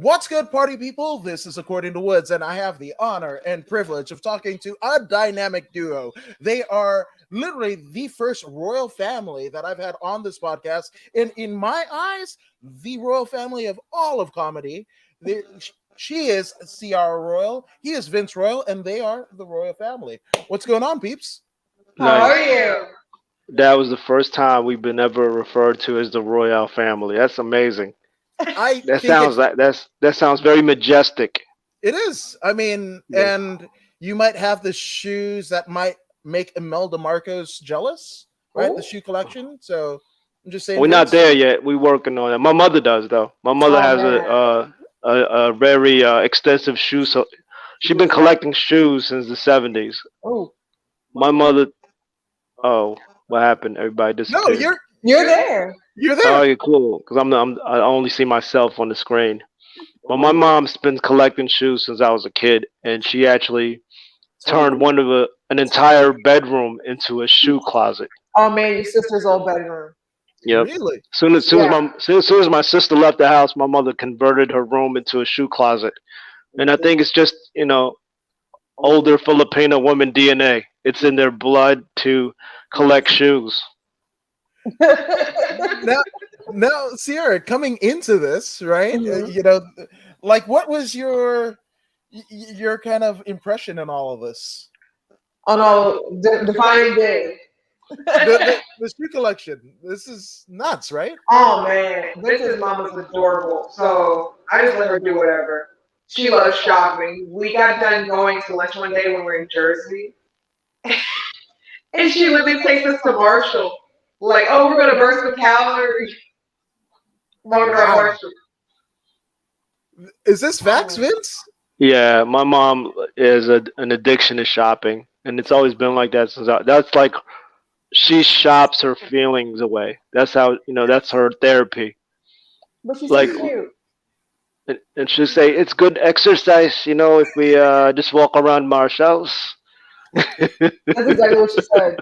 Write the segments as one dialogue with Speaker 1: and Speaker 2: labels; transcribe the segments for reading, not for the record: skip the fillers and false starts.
Speaker 1: What's good, party people? This is According to Woods, and I have the honor and privilege of talking to a dynamic duo. They are literally the first royal family that I've had on this podcast, and in my eyes, the royal family of all of comedy. She is Ciara Royal, he is Vince Royal, and they are the royal family. What's going on, peeps?
Speaker 2: How
Speaker 3: Nice.
Speaker 2: are you?
Speaker 3: That was the first time we've been ever referred to as the Royale family. That's amazing.
Speaker 1: I
Speaker 3: That
Speaker 1: think
Speaker 3: sounds like that sounds very majestic.
Speaker 1: it is. I mean,
Speaker 3: Yeah.
Speaker 1: and you might have the shoes that might make Imelda Marcos jealous, right? The
Speaker 2: Ooh.
Speaker 1: shoe collection. So I'm just saying,
Speaker 3: We're not
Speaker 1: Vince.
Speaker 3: there yet. We're working on it. My mother does though. My mother
Speaker 2: Oh
Speaker 3: has
Speaker 2: man.
Speaker 3: a very extensive shoe. So she's been collecting shoes since the '70s.
Speaker 2: Oh,
Speaker 3: My mother. Oh, what happened? Everybody
Speaker 1: No,
Speaker 3: disappeared.
Speaker 2: you're there.
Speaker 1: you're
Speaker 3: Oh,
Speaker 1: there.
Speaker 3: yeah, cool. Because I only see myself on the screen. But my mom's been collecting shoes since I was a kid, and she actually turned an entire bedroom into a shoe closet.
Speaker 2: Oh man, your sister's old bedroom.
Speaker 3: Yep.
Speaker 1: Really?
Speaker 2: Yeah.
Speaker 3: Soon as my sister left the house, my mother converted her room into a shoe closet, and I think it's just older Filipino woman DNA. It's in their blood to collect shoes.
Speaker 1: Now, now, Sierra, coming into this, right?
Speaker 2: Mhm.
Speaker 1: Like, what was your kind of impression in all of this?
Speaker 2: Oh no, define big.
Speaker 1: The shoe collection. This is nuts, right?
Speaker 2: Oh man, Vince's mama's adorable. So I just let her do whatever. She loves shopping. We got done going to lunch one day when we were in Jersey, and she literally takes us to Marshall. Like, oh, we're gonna burst the calories. We're gonna
Speaker 1: Wow.
Speaker 2: Marshall.
Speaker 1: Is this facts, Vince?
Speaker 3: Yeah, my mom is an addiction to shopping, and it's always been like that that's like she shops her feelings away. That's how that's her therapy.
Speaker 2: But she's
Speaker 3: Like,
Speaker 2: so cute.
Speaker 3: and she'll say it's good exercise, if we just walk around Marshall's.
Speaker 2: That's exactly what she said.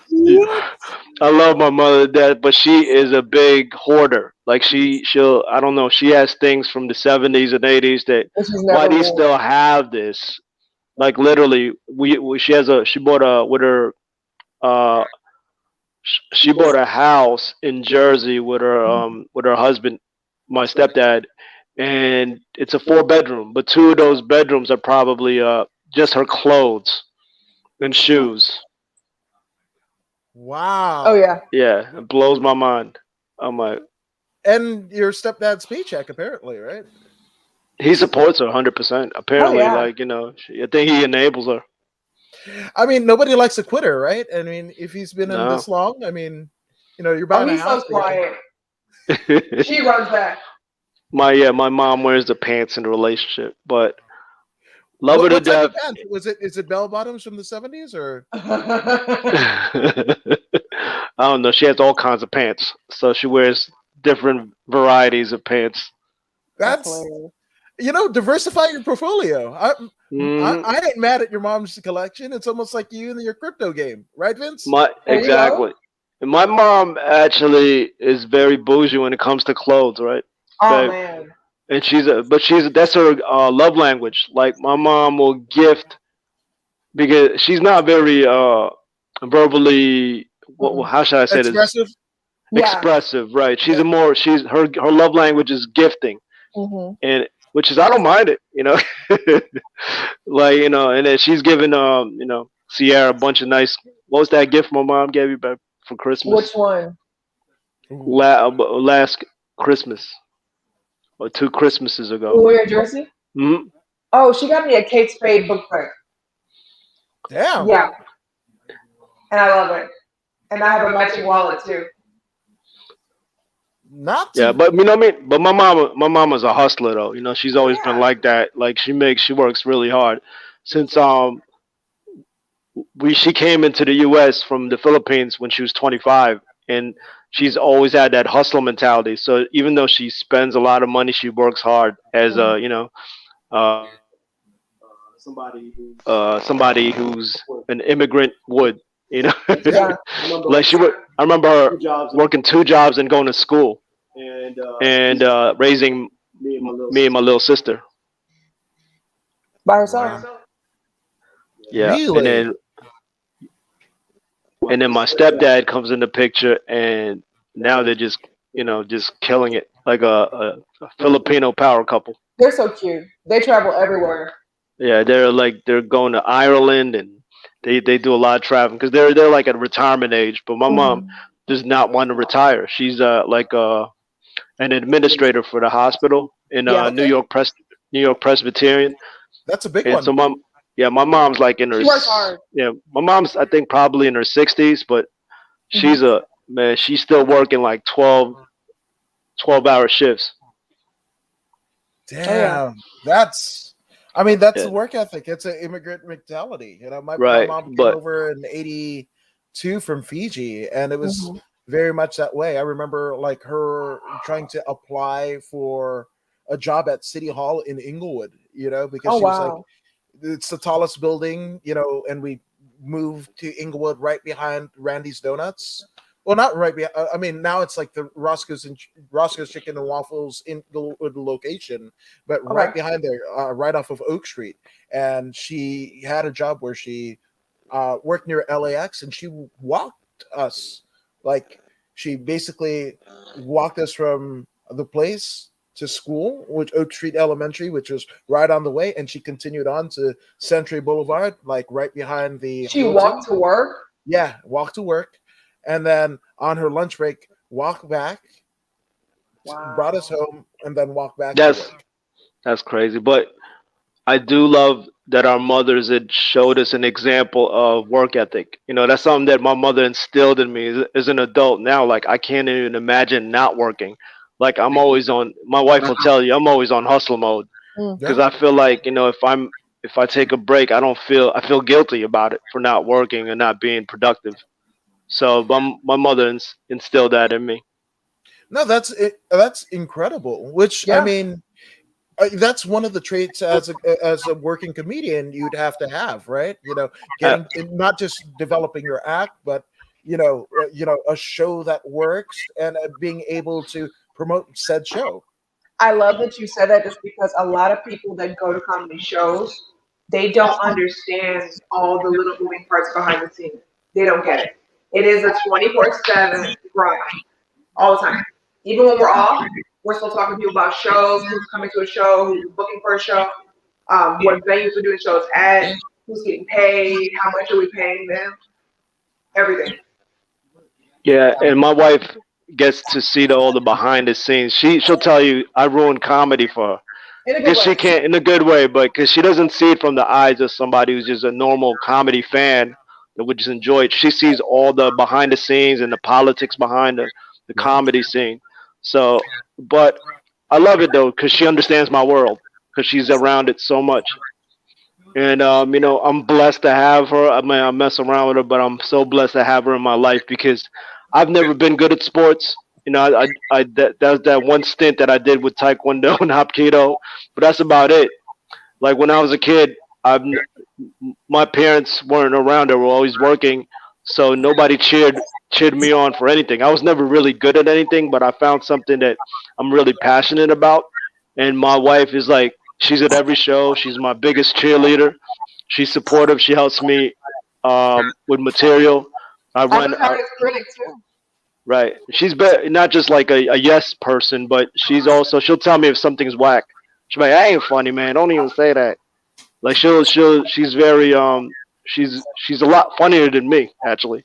Speaker 1: What?
Speaker 3: I love my mother to death, but she is a big hoarder. Like she'll I don't know, she has things from the '70s and '80s that
Speaker 2: And she's
Speaker 3: why
Speaker 2: never
Speaker 3: do you
Speaker 2: worn.
Speaker 3: still have this? Like literally, she bought a with her uh she bought a house in Jersey with her husband, my stepdad, and it's a 4 bedroom, but 2 of those bedrooms are probably just her clothes and shoes.
Speaker 1: Wow.
Speaker 2: Oh yeah.
Speaker 3: Yeah, it blows my mind. I'm like,
Speaker 1: And your stepdad's paycheck, apparently, right?
Speaker 3: he supports her 100%. Apparently,
Speaker 2: yeah.
Speaker 3: I think he enables her.
Speaker 1: I mean, nobody likes a quitter, right? I mean, if he's been in
Speaker 3: No.
Speaker 1: this long, I mean, you're
Speaker 2: Oh,
Speaker 1: buying a
Speaker 2: he's so
Speaker 1: house. together.
Speaker 2: quiet. She runs back.
Speaker 3: My mom wears the pants in the relationship, but love her
Speaker 1: What
Speaker 3: to
Speaker 1: type of
Speaker 3: death.
Speaker 1: pants? Is it bell bottoms from the 70s or?
Speaker 3: I don't know. She has all kinds of pants, so she wears different varieties of pants.
Speaker 2: That's
Speaker 1: That's
Speaker 2: hilarious.
Speaker 1: diversify your portfolio.
Speaker 3: Mhm.
Speaker 1: I ain't mad at your mom's collection. It's almost like you and your crypto game, right, Vince?
Speaker 2: There you go.
Speaker 3: Exactly. And my mom actually is very bougie when it comes to clothes, right?
Speaker 2: Oh
Speaker 3: Like,
Speaker 2: man.
Speaker 3: and that's her love language. Like my mom will gift because she's not very verbally.
Speaker 2: Mm-mm.
Speaker 3: How should I say this?
Speaker 1: Expressive.
Speaker 2: Yeah.
Speaker 3: Expressive, right?
Speaker 1: Yeah.
Speaker 3: She's her love language is gifting,
Speaker 2: Hmm.
Speaker 3: and which is I don't mind it, like and then she's giving Sierra a bunch of nice. What was that gift my mom gave you back for Christmas?
Speaker 2: Which one?
Speaker 1: Ooh.
Speaker 3: Last Christmas or 2 Christmases
Speaker 2: When
Speaker 3: ago.
Speaker 2: we were in Jersey?
Speaker 3: Hmm.
Speaker 2: Oh, she got me a Kate Spade book bag.
Speaker 1: Damn.
Speaker 2: Yeah, and I love it. And I have a matching wallet too.
Speaker 1: Not
Speaker 3: Yeah,
Speaker 1: to.
Speaker 3: but you know what I mean. But my mama's a hustler though. She's always been
Speaker 2: Yeah.
Speaker 3: like that. Like she works really hard. Since she came into the U.S. from the Philippines when she was 25, and she's always had that hustle mentality. So even though she spends a lot of money, she works hard as
Speaker 2: Mhm.
Speaker 3: somebody who's an immigrant would.
Speaker 2: Yeah.
Speaker 3: Like I remember her working 2 jobs and going to school and raising me and my little sister.
Speaker 2: By herself.
Speaker 1: Wow.
Speaker 3: Yeah,
Speaker 1: Really?
Speaker 3: and then my stepdad comes in the picture, and now they're just just killing it like a Filipino power couple.
Speaker 2: They're so cute. They travel everywhere.
Speaker 3: Yeah, they're going to Ireland, and they do a lot of traveling because they're like at retirement age. But my mom
Speaker 2: Hmm.
Speaker 3: does not want to retire. She's like an administrator for the hospital in
Speaker 2: Yeah.
Speaker 1: Okay.
Speaker 3: New York Presbyterian.
Speaker 1: That's a big
Speaker 3: And
Speaker 1: one.
Speaker 3: so my mom's like in her
Speaker 2: She works hard.
Speaker 3: my mom's I think probably in her 60s, but
Speaker 2: Hmm.
Speaker 3: she's a man. She's still working like 12-hour shifts.
Speaker 2: Oh yeah.
Speaker 1: Damn. That's
Speaker 3: Yeah,
Speaker 1: the work ethic. It's an immigrant mentality. My
Speaker 3: right.
Speaker 1: mom came
Speaker 3: But
Speaker 1: over in 82 from Fiji, and it was
Speaker 2: Hmm.
Speaker 1: very much that way. I remember like her trying to apply for a job at City Hall in Inglewood, because
Speaker 2: Oh
Speaker 1: she was like,
Speaker 2: wow.
Speaker 1: it's the tallest building, and we moved to Inglewood right behind Randy's Donuts. Well, not right behind. I mean, now it's like the Roscoe's Chicken and Waffles Inglewood location, but right
Speaker 2: Okay.
Speaker 1: behind there, right off of Oak Street. And she had a job where she worked near LAX, and she walked us, like she basically walked us from the place to school, which Oak Street Elementary, which was right on the way, and she continued on to Century Boulevard, like right behind the
Speaker 2: She
Speaker 1: Hilton.
Speaker 2: walked to work.
Speaker 1: Yeah, walk to work, and then on her lunch break, walk back, brought us
Speaker 2: Wow.
Speaker 1: home, and then walk back to
Speaker 3: that's
Speaker 1: work.
Speaker 3: that's crazy. But I do love that our mothers had showed us an example of work ethic. That's something that my mother instilled in me as an adult now. Like I can't even imagine not working. Like I'm always on. My wife will tell you I'm always on hustle mode
Speaker 2: Mm.
Speaker 3: because
Speaker 1: Yeah.
Speaker 3: I feel like if I take a break, I feel guilty about it for not working and not being productive. So my mother instilled that in me.
Speaker 1: No, that's it. That's incredible. Which I
Speaker 2: Yeah.
Speaker 1: mean, that's one of the traits as a working comedian you'd have to have, right?
Speaker 3: Uh,
Speaker 1: Getting not just developing your act, but a show that works, and being able to promote said show.
Speaker 2: I love that you said that just because a lot of people that go to comedy shows, they don't understand all the little moving parts behind the scenes. They don't get it. It is a 24/7 grind all the time. Even when we're off, we're still talking to people about shows, who's coming to a show, who's booking for a show, what venues we're doing shows at, who's getting paid, how much are we paying them, everything.
Speaker 3: yeah, and my wife gets to see all the behind the scenes. She'll tell you I ruined comedy for her
Speaker 2: In a good
Speaker 3: because she
Speaker 2: way.
Speaker 3: can't in a good way, but because she doesn't see it from the eyes of somebody who's just a normal comedy fan that would just enjoy it. She sees all the behind the scenes and the politics behind the
Speaker 1: Yeah.
Speaker 3: comedy scene. So, but I love it though because she understands my world because she's around it so much. And I'm blessed to have her. I mean, I mess around with her, but I'm so blessed to have her in my life because I've never been good at sports. That was that one stint that I did with Taekwondo and Hapkido, but that's about it. Like when I was a kid, my parents weren't around; they were always working, so nobody cheered me on for anything. I was never really good at anything, but I found something that I'm really passionate about. And my wife is like, she's at every show. She's my biggest cheerleader. She's supportive. She helps me with material. I
Speaker 2: I've
Speaker 3: run.
Speaker 2: been her as critic too.
Speaker 3: Right. Not just like a yes person, but she'll tell me if something's whack. She's like, "I ain't funny, man. Don't even say that." Like she's very she's a lot funnier than me actually.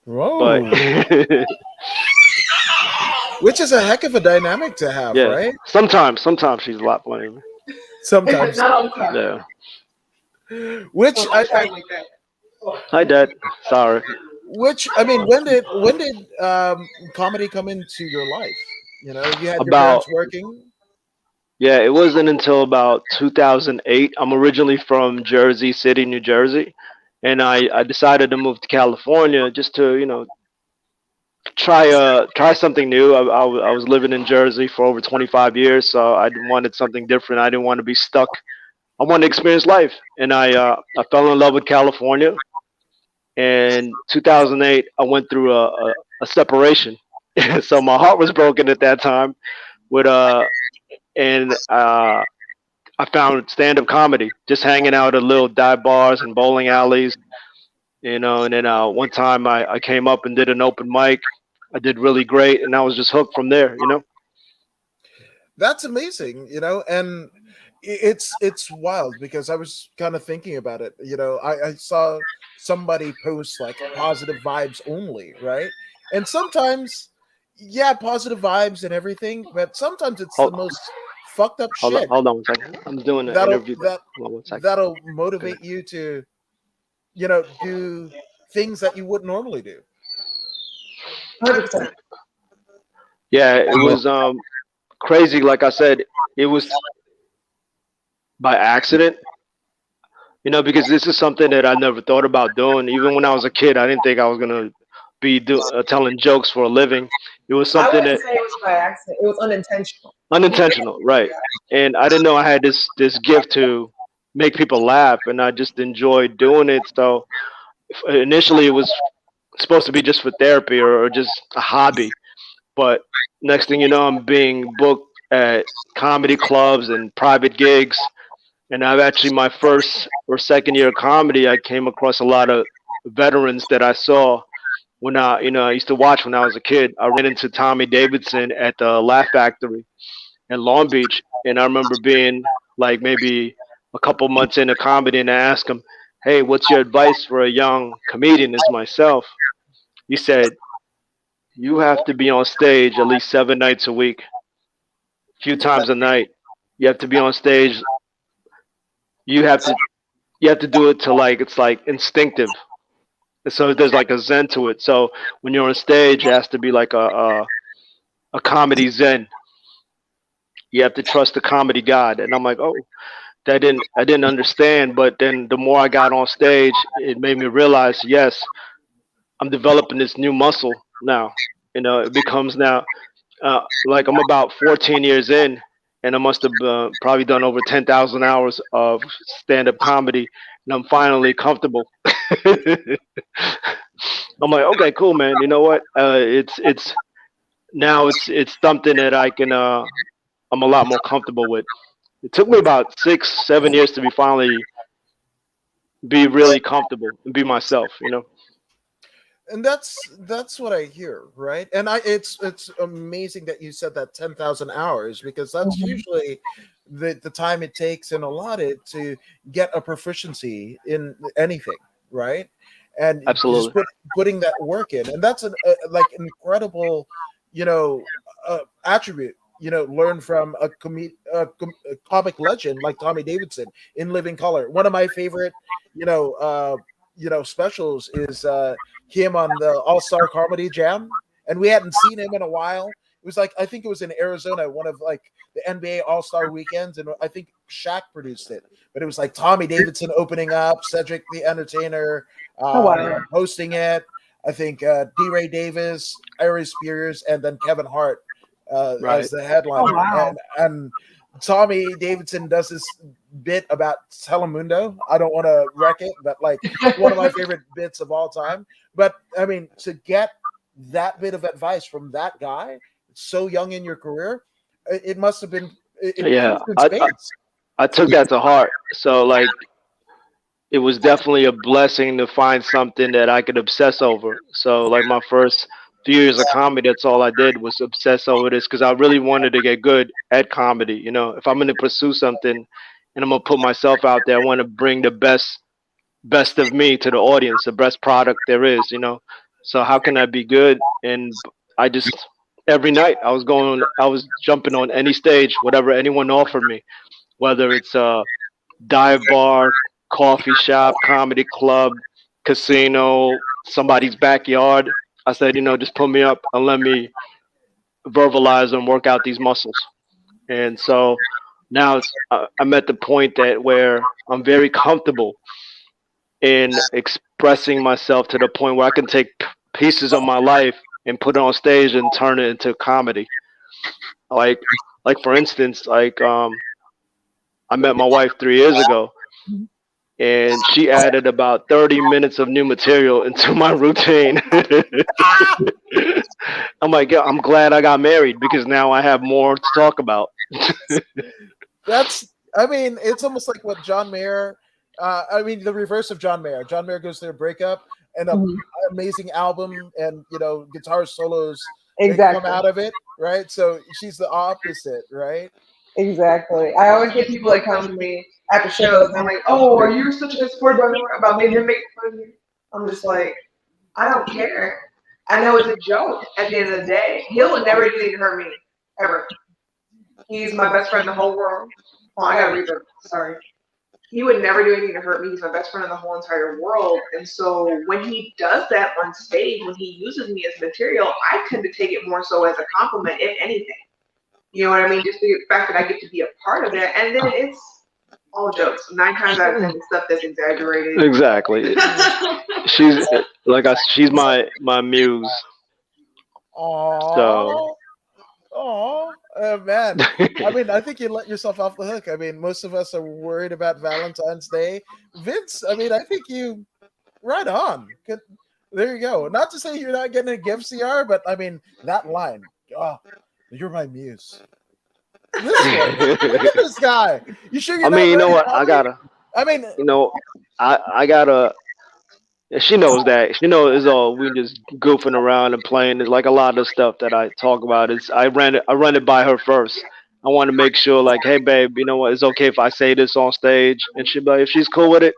Speaker 3: But
Speaker 1: Whoa. Which is a heck of a dynamic to have,
Speaker 3: yeah,
Speaker 1: right?
Speaker 3: sometimes she's a lot funnier than me.
Speaker 1: Sometimes.
Speaker 2: Not all the time.
Speaker 3: Yeah.
Speaker 1: Which
Speaker 2: So
Speaker 1: I,
Speaker 2: much time like that.
Speaker 3: Hi, Dad. Sorry.
Speaker 1: I mean, when did comedy come into your life? You had your
Speaker 3: About
Speaker 1: parents working.
Speaker 3: Yeah, it wasn't until about 2008. I'm originally from Jersey City, New Jersey, and I decided to move to California just to try something new. I was living in Jersey for over 25 years, so I wanted something different. I didn't want to be stuck. I wanted to experience life, and I fell in love with California. In 2008, I went through a separation, so my heart was broken at that time with and I found stand-up comedy, just hanging out at little dive bars and bowling alleys, and then one time I came up and did an open mic. I did really great, and I was just hooked from there.
Speaker 1: That's amazing, and it's wild because I was kind of thinking about it. I saw somebody post like positive vibes only, right? And sometimes, yeah, positive vibes and everything, but sometimes it's the
Speaker 3: Hold,
Speaker 1: most fucked up
Speaker 3: hold on,
Speaker 1: shit
Speaker 3: hold on one second. I'm doing an
Speaker 1: that'll
Speaker 3: interview.
Speaker 1: that
Speaker 3: Hold on one second.
Speaker 1: that'll
Speaker 3: Okay.
Speaker 1: motivate you to do things that you wouldn't normally do.
Speaker 2: 100%.
Speaker 3: Yeah, it was crazy. Like I said, it was by accident. Because this is something that I never thought about doing. Even when I was a kid, I didn't think I was gonna be telling jokes for a living. It was
Speaker 2: I
Speaker 3: something
Speaker 2: wouldn't
Speaker 3: that
Speaker 2: say it was by accident. It was unintentional.
Speaker 3: unintentional, right? And I didn't know I had this gift to make people laugh, and I just enjoyed doing it. So initially, it was supposed to be just for therapy or just a hobby. But next thing you know, I'm being booked at comedy clubs and private gigs. And I've actually, my first or second year of comedy, I came across a lot of veterans that I saw when I used to watch when I was a kid. I ran into Tommy Davidson at the Laugh Factory in Long Beach, and I remember being like maybe a couple months into comedy, and I asked him, "Hey, what's your advice for a young comedian as myself?" He said, "You have to be on stage at least 7 nights a week, a few times a night. You have to be on stage. You have to you have to do it to like it's like instinctive. So there's like a zen to it. So when you're on stage, it has to be like a comedy zen. You have to trust the comedy god." And I'm like, oh, I didn't understand. But then the more I got on stage, it made me realize, yes, I'm developing this new muscle now. It becomes now like I'm about 14 years in, and I must have probably done over 10,000 hours of stand-up comedy, and I'm finally comfortable. I'm like, okay, cool, man. You know what? It's now it's something that I can. I'm a lot more comfortable with. It took me about 6, 7 years to be really comfortable and be myself.
Speaker 1: And that's what I hear, right? And it's amazing that you said that 10,000 hours, because that's
Speaker 2: Mhm.
Speaker 1: usually the time it takes and allotted to get a proficiency in anything, right? And just
Speaker 3: Absolutely.
Speaker 1: putting that work in, and that's like incredible, you know attribute, learn from a comic legend like Tommy Davidson in Living Color. One of my favorite, specials is him on the All Star Comedy Jam, and we hadn't seen him in a while. It was like, I think it was in Arizona, one of like the NBA All Star weekends, and I think Shaq produced it. But it was like Tommy Davidson opening up, Cedric the Entertainer
Speaker 2: Oh, wow.
Speaker 1: hosting it. I think D. Ray Davis, Ari Spears, and then Kevin Hart as
Speaker 3: Right.
Speaker 1: the
Speaker 2: Oh,
Speaker 1: headliner.
Speaker 2: wow.
Speaker 1: And Tommy Davidson does this bit about Telemundo. I don't want to wreck it, but like one of my favorite bits of all time. But I mean, to get that bit of advice from that guy so young in your career, it must have been it
Speaker 3: Yeah.
Speaker 1: proved in spades.
Speaker 3: I took that to heart. So like it was definitely a blessing to find something that I could obsess over. So like my first few years of comedy, that's all I did was obsess over this because I really wanted to get good at comedy. If I'm going to pursue something and I'm going to put myself out there, I want to bring the best of me to the audience, the best product there is. So how can I be good? And I just every night I was jumping on any stage, whatever anyone offered me, whether it's dive bar, coffee shop, comedy club, casino, somebody's backyard. I said, just put me up and let me verbalize and work out these muscles. And so now I'm at the point that where I'm very comfortable in expressing myself to the point where I can take pieces of my life and put it on stage and turn it into comedy. Like, like for instance, like I met my wife 3 years ago, and she added about 30 minutes of new material into my routine. I'm like, yeah, I'm glad I got married because now I have more to talk about.
Speaker 1: I mean, it's almost like what John Mayer. I mean, the reverse of John Mayer. John Mayer goes through a breakup and an amazing album, and guitar solos that come
Speaker 2: Exactly.
Speaker 1: out of it, right? So she's the opposite, right?
Speaker 2: Exactly. I always get people that come to me after shows and I'm like, oh, are you such a good sport about making him make fun of you? I'm just like, I don't care. I know it's a joke at the end of the day. He'll never do anything to hurt me. Ever. He's my best friend in the whole world. Oh, I gotta read the sorry. He would never do anything to hurt me. He's my best friend in the whole entire world. And so when he does that on stage, when he uses me as material, I tend to take it more so as a compliment, if anything. You know what I mean? Just the fact that I get to be a part of it. And then it's all jokes. 9 times out of 10, it's stuff that's exaggerated.
Speaker 3: Exactly. She's she's my muse.
Speaker 1: Oh, man. I mean, I think you let yourself off the hook. I mean, most of us are worried about Valentine's Day. Vince, I mean, I think you right on. Good. There you go. Not to say you're not getting a gift, CR, but I mean that line. Oh, you're my muse. Look at this guy. You sure you're
Speaker 3: I mean, you know what?
Speaker 1: I mean,
Speaker 3: I gotta. She knows that. She knows it's all we just goofing around and playing. It's like a lot of stuff that I talk about. I run it by her first. I want to make sure, like, hey, babe, you know what? It's okay if I say this on stage, and she, like, if she's cool with it,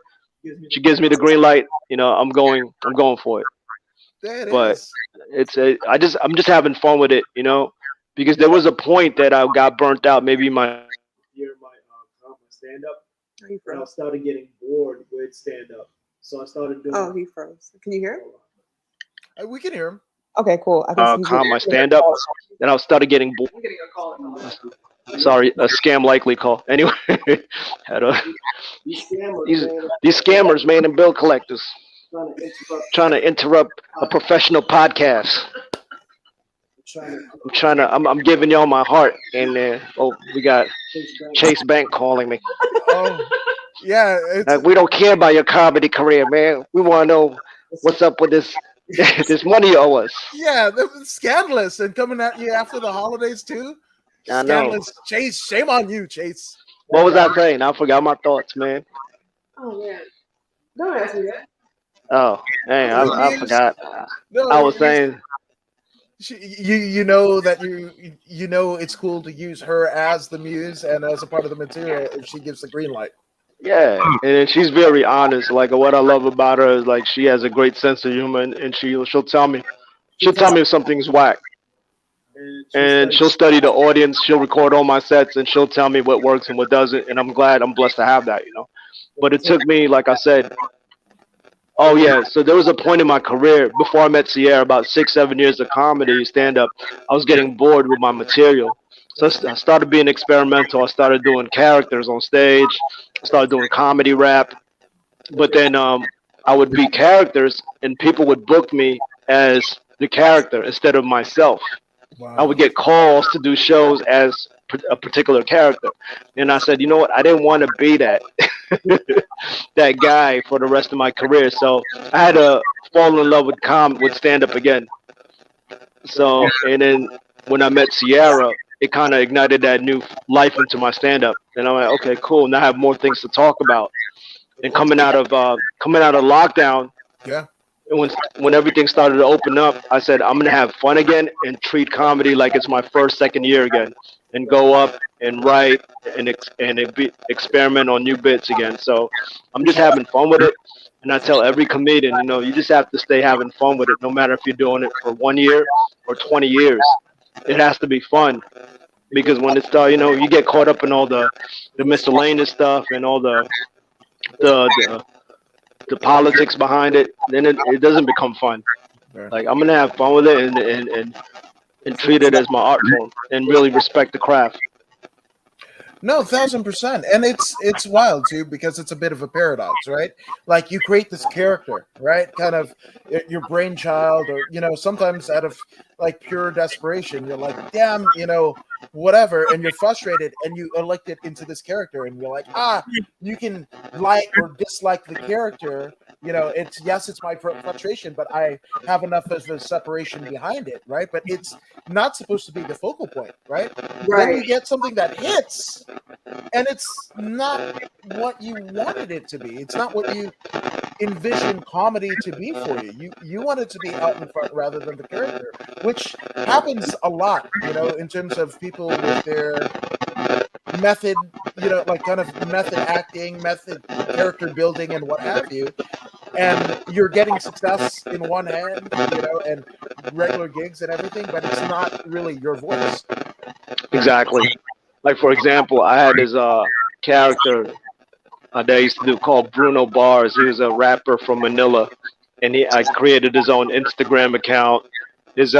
Speaker 3: she gives me the green light. I'm going for it. But I'm just having fun with it, because there was a point that I got burnt out. Maybe my stand up, and I started getting bored with stand up. So I started doing.
Speaker 2: Oh, he froze. Can you hear him?
Speaker 1: We can hear him.
Speaker 2: Okay, cool.
Speaker 3: Calm my stand up. Then I started getting bored.
Speaker 2: I'm getting a call.
Speaker 3: Sorry, a scam likely call. Anyway, these scammers, man, and bill collectors trying to interrupt a professional podcast. I'm giving y'all my heart, and we got Chase Bank calling me.
Speaker 1: Oh, yeah.
Speaker 3: We don't care about your comedy career, man. We want to know what's up with this this money you owe us.
Speaker 1: Yeah, scandalous, and coming at you after the holidays too.
Speaker 3: I know.
Speaker 1: Scandalous, Chase. Shame on you, Chase.
Speaker 3: What was I saying? I forgot my thoughts, man.
Speaker 2: Oh man, don't ask me that.
Speaker 3: Oh, man, I forgot.
Speaker 1: No,
Speaker 3: I was saying.
Speaker 1: You know that you know it's cool to use her as the muse and as a part of the material if she gives the green light.
Speaker 3: Yeah, and she's very honest. Like, what I love about her is, like, she has a great sense of humor, and she'll tell me if something's whack, and she'll study the audience. She'll record all my sets, and she'll tell me what works and what doesn't. And I'm blessed to have that, But it took me, like I said. Oh yeah, so there was a point in my career before I met Sierra, about 6-7 years of comedy stand-up. I was getting bored with my material, so I started being experimental. I started doing characters on stage. I started doing comedy rap, but then I would be characters, and people would book me as the character instead of myself. Wow. I would get calls to do shows as a particular character, and I said, you know what? I didn't want to be that that guy for the rest of my career. So I had to fall in love with stand up again. So, and then when I met Sierra, it kind of ignited that new life into my stand up, and I'm like, okay, cool. Now I have more things to talk about. And coming out of lockdown,
Speaker 1: yeah.
Speaker 3: When everything started to open up, I said, I'm gonna have fun again and treat comedy like it's my second year again, and go up and write and experiment on new bits again. So I'm just having fun with it, and I tell every comedian, you just have to stay having fun with it, no matter if you're doing it for 1 year or 20 years. It has to be fun, because when it starts, you get caught up in all the miscellaneous stuff and all the politics behind it, then it doesn't become fun. Like, I'm gonna have fun with it and treat it as my art form and really respect the craft.
Speaker 1: No, 1,000%, and it's wild too, because it's a bit of a paradox, right? Like, you create this character, right? Kind of your brainchild, or sometimes out of like pure desperation, you're like, damn, whatever, and you're frustrated, and you elect it into this character, and you're like, you can like or dislike the character, it's it's my frustration, but I have enough of a separation behind it, right? But it's not supposed to be the focal point, right? Then you get something that hits, and it's not what you wanted it to be. It's not what you envision comedy to be for you. You want it to be out in front rather than the character, which happens a lot, in terms of people with their method, like kind of method acting, method character building, and what have you. And you're getting success in one hand, and regular gigs and everything, but it's not really your voice.
Speaker 3: Exactly. Like for example, I had this character that I used to do called Bruno Bars. He was a rapper from Manila, and I created his own Instagram account, his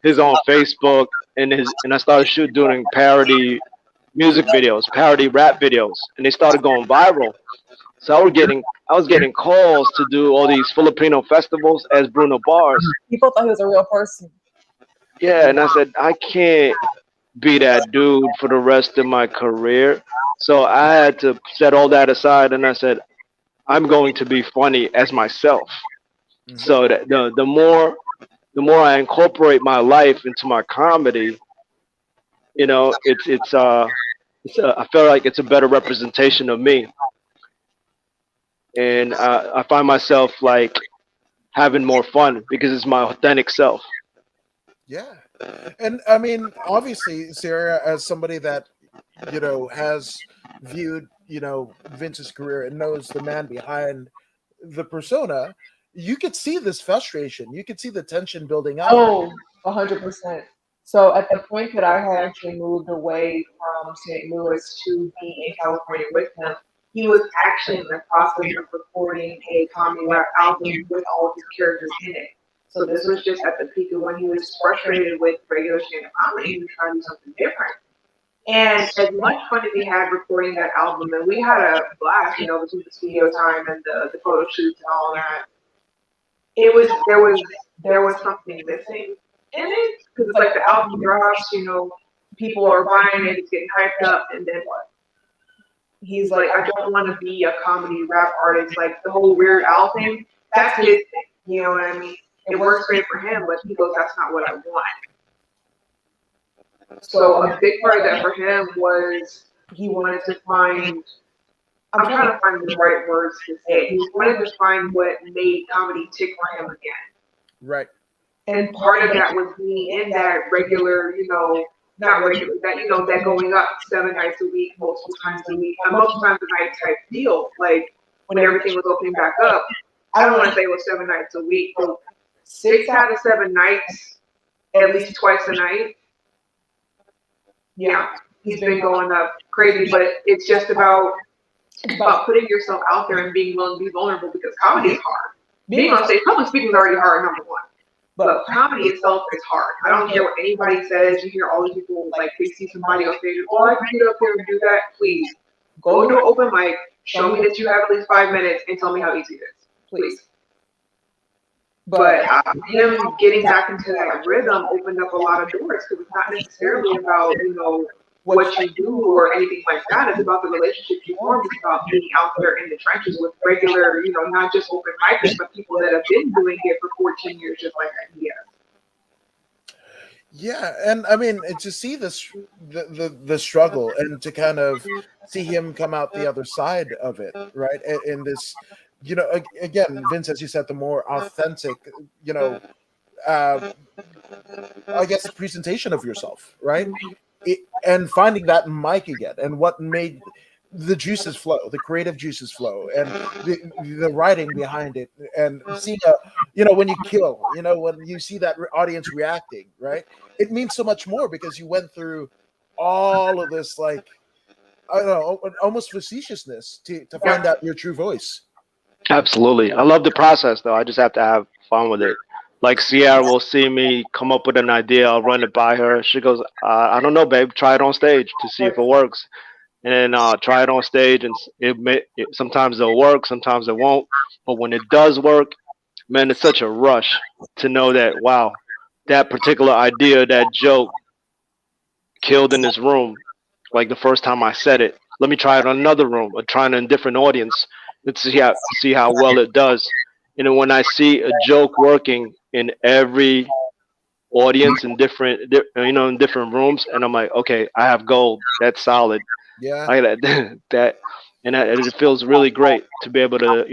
Speaker 3: his own Facebook, and I started doing parody music videos, parody rap videos, and they started going viral. So I was getting calls to do all these Filipino festivals as Bruno Bars.
Speaker 4: People thought he was a real person.
Speaker 3: Yeah, and I said I can't be that dude for the rest of my career. So I had to set all that aside, and I said I'm going to be funny as myself. So that the more I incorporate my life into my comedy, I feel like it's a better representation of me, and I find myself like having more fun because it's my authentic self.
Speaker 1: Yeah. And I mean, obviously, Sarah, as somebody that, has viewed, Vince's career and knows the man behind the persona, you could see this frustration. You could see the tension building up.
Speaker 4: Oh, 100%. So at the point that I had actually moved away from St. Louis to be in California with him, he was actually in the process of recording a comedy rap album with all of his characters in it. So this was just at the peak of when he was frustrated with regular stand-up comedy. He was trying to do something different. And as much fun as he had recording that album, and we had a blast, between the studio time and the photo shoots and all that, there was something missing in it, because it's like the album drops, people are buying it, it's getting hyped up, and then what? He's like, I don't want to be a comedy rap artist. Like the whole Weird Al thing, that's his thing. You know what I mean? It works great for him, but he goes, that's not what I want. So a big part of that for him was he wanted to find, I'm trying to find the right words to say. He wanted to find what made comedy tick for him again.
Speaker 1: Right.
Speaker 4: And part of that was being in that regular, not regular, that going up 7 nights a week, multiple times a week, multiple times a night type deal. Like when everything was opening back up, I don't want to say it was 7 nights a week, but 6 out of 7 nights, at least twice a night. Yeah, he's been going up crazy, but it's just about putting yourself out there and being willing to be vulnerable, because comedy is hard. Being on stage, public speaking is already hard, number one. But comedy itself is hard. I don't care what anybody says. You hear all these people, like, they see somebody on stage, oh, I can get up there and do that. Please, go to an open mic, show me that you have at least 5 minutes, and tell me how easy it is. Please. But him getting back into that rhythm opened up a lot of doors, because it's not necessarily about, what you do or anything like that. It's about the relationship you form. It's about being out there in the trenches with regular, not just open micers, but people that have been doing it for 14 years, just like he has.
Speaker 1: Yeah, and I mean, to see this, the struggle, and to kind of see him come out the other side of it, right? In this, again, Vince, as you said, the more authentic, I guess, presentation of yourself, right? And finding that mic again, and what made the juices flow, the creative juices flow, and the writing behind it, and seeing when you kill, when you see that audience reacting, right? It means so much more, because you went through all of this, like, I don't know, almost facetiousness to find out your true voice.
Speaker 3: Absolutely. I love the process, though. I just have to have fun with it. Like Sierra will see me come up with an idea, I'll run it by her. She goes, I don't know, babe. Try it on stage to see if it works. And then try it on stage, and sometimes it'll work, sometimes it won't. But when it does work, man, it's such a rush to know that, wow, that particular idea, that joke killed in this room. Like the first time I said it, let me try it on another room, or try it in a different audience. Let's see how well it does. And then when I see a joke working in every audience in in different rooms, and I'm like, okay, I have gold. That's solid.
Speaker 1: Yeah.
Speaker 3: I that, and it feels really great to be able to